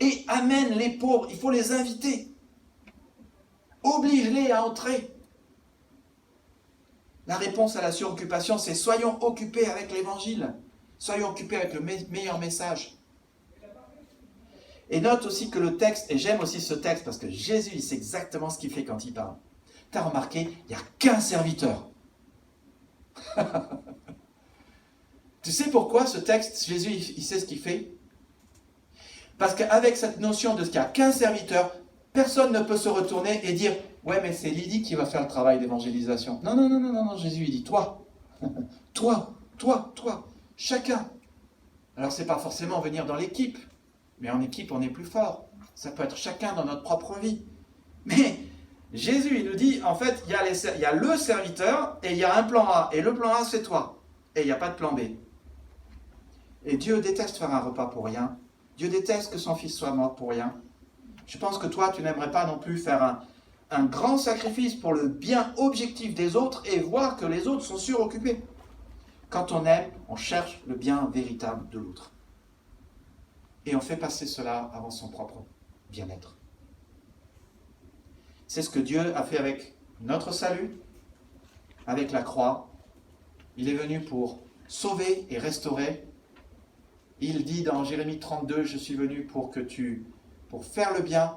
Et amène les pauvres, il faut les inviter. Oblige-les à entrer. La réponse à la suroccupation, c'est soyons occupés avec l'évangile. Soyons occupés avec le meilleur message. Et note aussi que le texte, et j'aime aussi ce texte parce que Jésus, il sait exactement ce qu'il fait quand il parle. Tu as remarqué, il n'y a qu'un serviteur. Tu sais pourquoi ce texte, Jésus, il sait ce qu'il fait? Parce qu'avec cette notion de ce qu'il n'y a qu'un serviteur, personne ne peut se retourner et dire « Ouais, mais c'est Lydie qui va faire le travail d'évangélisation. » Non, Jésus, il dit « Toi, toi, chacun. » Alors, ce n'est pas forcément venir dans l'équipe, mais en équipe, on est plus fort. Ça peut être chacun dans notre propre vie. Mais Jésus, il nous dit, en fait, il y a le serviteur et il y a un plan A. Et le plan A, c'est toi. Et il n'y a pas de plan B. Et Dieu déteste faire un repas pour rien. Dieu déteste que son fils soit mort pour rien. Je pense que toi, tu n'aimerais pas non plus faire un grand sacrifice pour le bien objectif des autres et voir que les autres sont suroccupés. Quand on aime, on cherche le bien véritable de l'autre. Et on fait passer cela avant son propre bien-être. C'est ce que Dieu a fait avec notre salut, avec la croix. Il est venu pour sauver et restaurer. Il dit dans Jérémie 32, je suis venu pour faire le bien,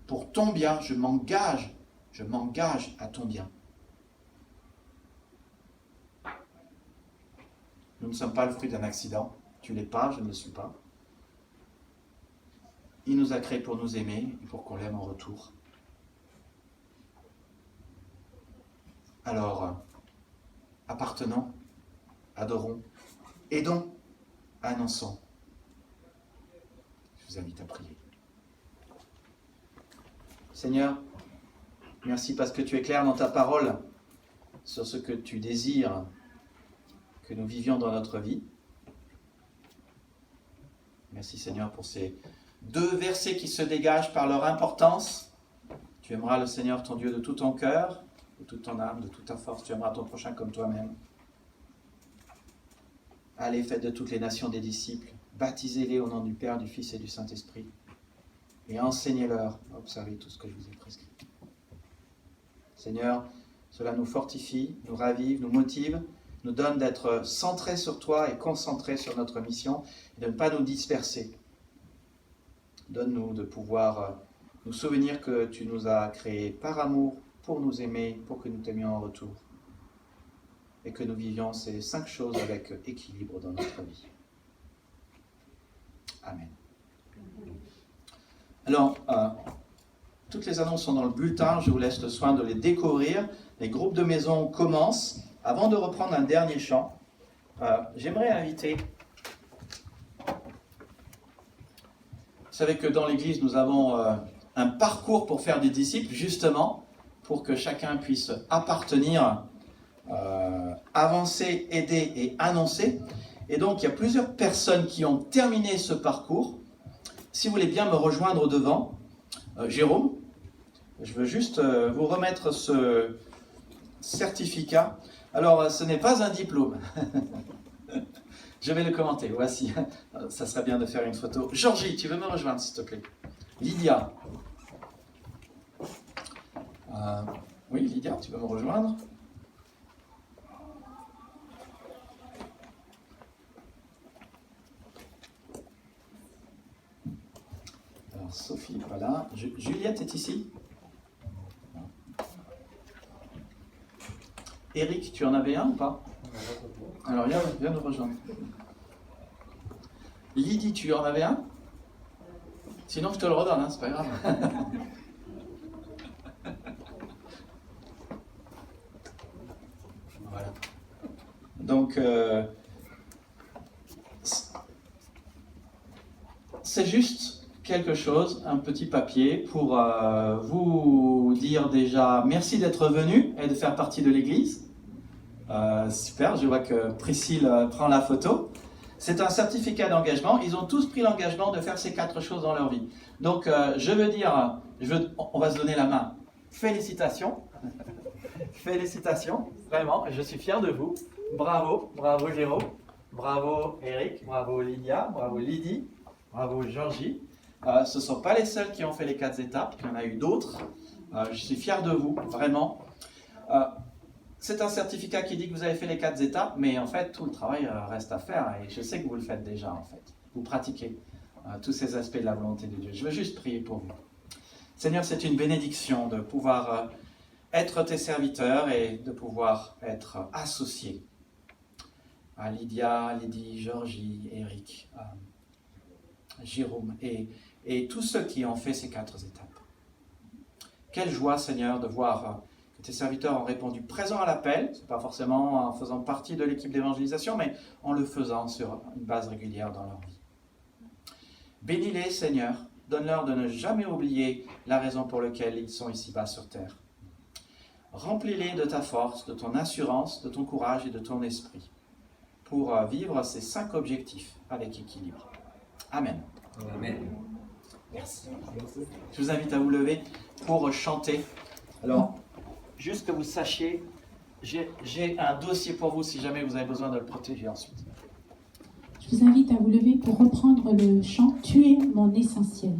pour ton bien, je m'engage à ton bien. Nous ne sommes pas le fruit d'un accident. Tu ne l'es pas, je ne le suis pas. Il nous a créés pour nous aimer et pour qu'on l'aime en retour. Alors, appartenons, adorons, aidons, annonçons. Je vous invite à prier. Seigneur, merci parce que tu es clair dans ta parole sur ce que tu désires que nous vivions dans notre vie. Merci Seigneur pour ces 2 versets qui se dégagent par leur importance. Tu aimeras le Seigneur ton Dieu de tout ton cœur, de toute ton âme, de toute ta force. Tu aimeras ton prochain comme toi-même. Allez, faites de toutes les nations des disciples. Baptisez-les au nom du Père, du Fils et du Saint-Esprit. Et enseignez-leur à observer tout ce que je vous ai prescrit. Seigneur, cela nous fortifie, nous ravive, nous motive, nous donne d'être centrés sur toi et concentrés sur notre mission et de ne pas nous disperser. Donne-nous de pouvoir nous souvenir que tu nous as créés par amour, pour nous aimer, pour que nous t'aimions en retour. Et que nous vivions ces 5 choses avec équilibre dans notre vie. Amen. Alors, toutes les annonces sont dans le bulletin, je vous laisse le soin de les découvrir. Les groupes de maison commencent. Avant de reprendre un dernier chant, j'aimerais inviter... Vous savez que dans l'Église, nous avons un parcours pour faire des disciples, justement, pour que chacun puisse appartenir, avancer, aider et annoncer. Et donc, il y a plusieurs personnes qui ont terminé ce parcours. Si vous voulez bien me rejoindre devant, Jérôme, je veux juste vous remettre ce certificat. Alors, ce n'est pas un diplôme. Je vais le commenter. Voici. Ça serait bien de faire une photo. Georgie, tu veux me rejoindre, s'il te plaît? Lydia. Oui, Lydia, tu veux me rejoindre? Alors, Sophie, voilà. Juliette est ici? Eric, tu en avais un ou pas? Alors, viens nous rejoindre. Lydie, tu en avais un? Sinon, je te le redonne, hein, c'est pas grave. Voilà. Donc, c'est juste quelque chose, un petit papier pour vous dire déjà merci d'être venu et de faire partie de l'Église. Super, je vois que Priscille prend la photo. C'est un certificat d'engagement. Ils ont tous pris l'engagement de faire ces 4 choses dans leur vie. Donc, je veux dire, on va se donner la main. Félicitations. Félicitations, vraiment, je suis fier de vous. Bravo, bravo Jérôme, bravo Eric, bravo Lydia, bravo Lydie, bravo Georgie. Ce ne sont pas les seuls qui ont fait les 4 étapes, il y en a eu d'autres. Je suis fier de vous, vraiment. C'est un certificat qui dit que vous avez fait les 4 étapes, mais en fait, tout le travail reste à faire et je sais que vous le faites déjà, en fait. Vous pratiquez tous ces aspects de la volonté de Dieu. Je veux juste prier pour vous. Seigneur, c'est une bénédiction de pouvoir être tes serviteurs et de pouvoir être associés à Lydia, Lydie, Georgie, Eric, Jérôme et tous ceux qui ont fait ces 4 étapes. Quelle joie, Seigneur, de voir que tes serviteurs ont répondu présent à l'appel, ce n'est pas forcément en faisant partie de l'équipe d'évangélisation, mais en le faisant sur une base régulière dans leur vie. Bénis-les, Seigneur, donne-leur de ne jamais oublier la raison pour laquelle ils sont ici-bas sur terre. Remplis-les de ta force, de ton assurance, de ton courage et de ton esprit pour vivre ces 5 objectifs avec équilibre. Amen. Amen. Merci. Je vous invite à vous lever pour chanter. Alors, juste que vous sachiez, j'ai un dossier pour vous si jamais vous avez besoin de le protéger ensuite. Je vous invite à vous lever pour reprendre le chant « Tu es mon essentiel ».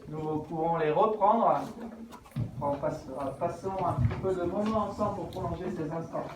Nous pourrons les reprendre. Passons un petit peu de moment ensemble pour prolonger ces instants.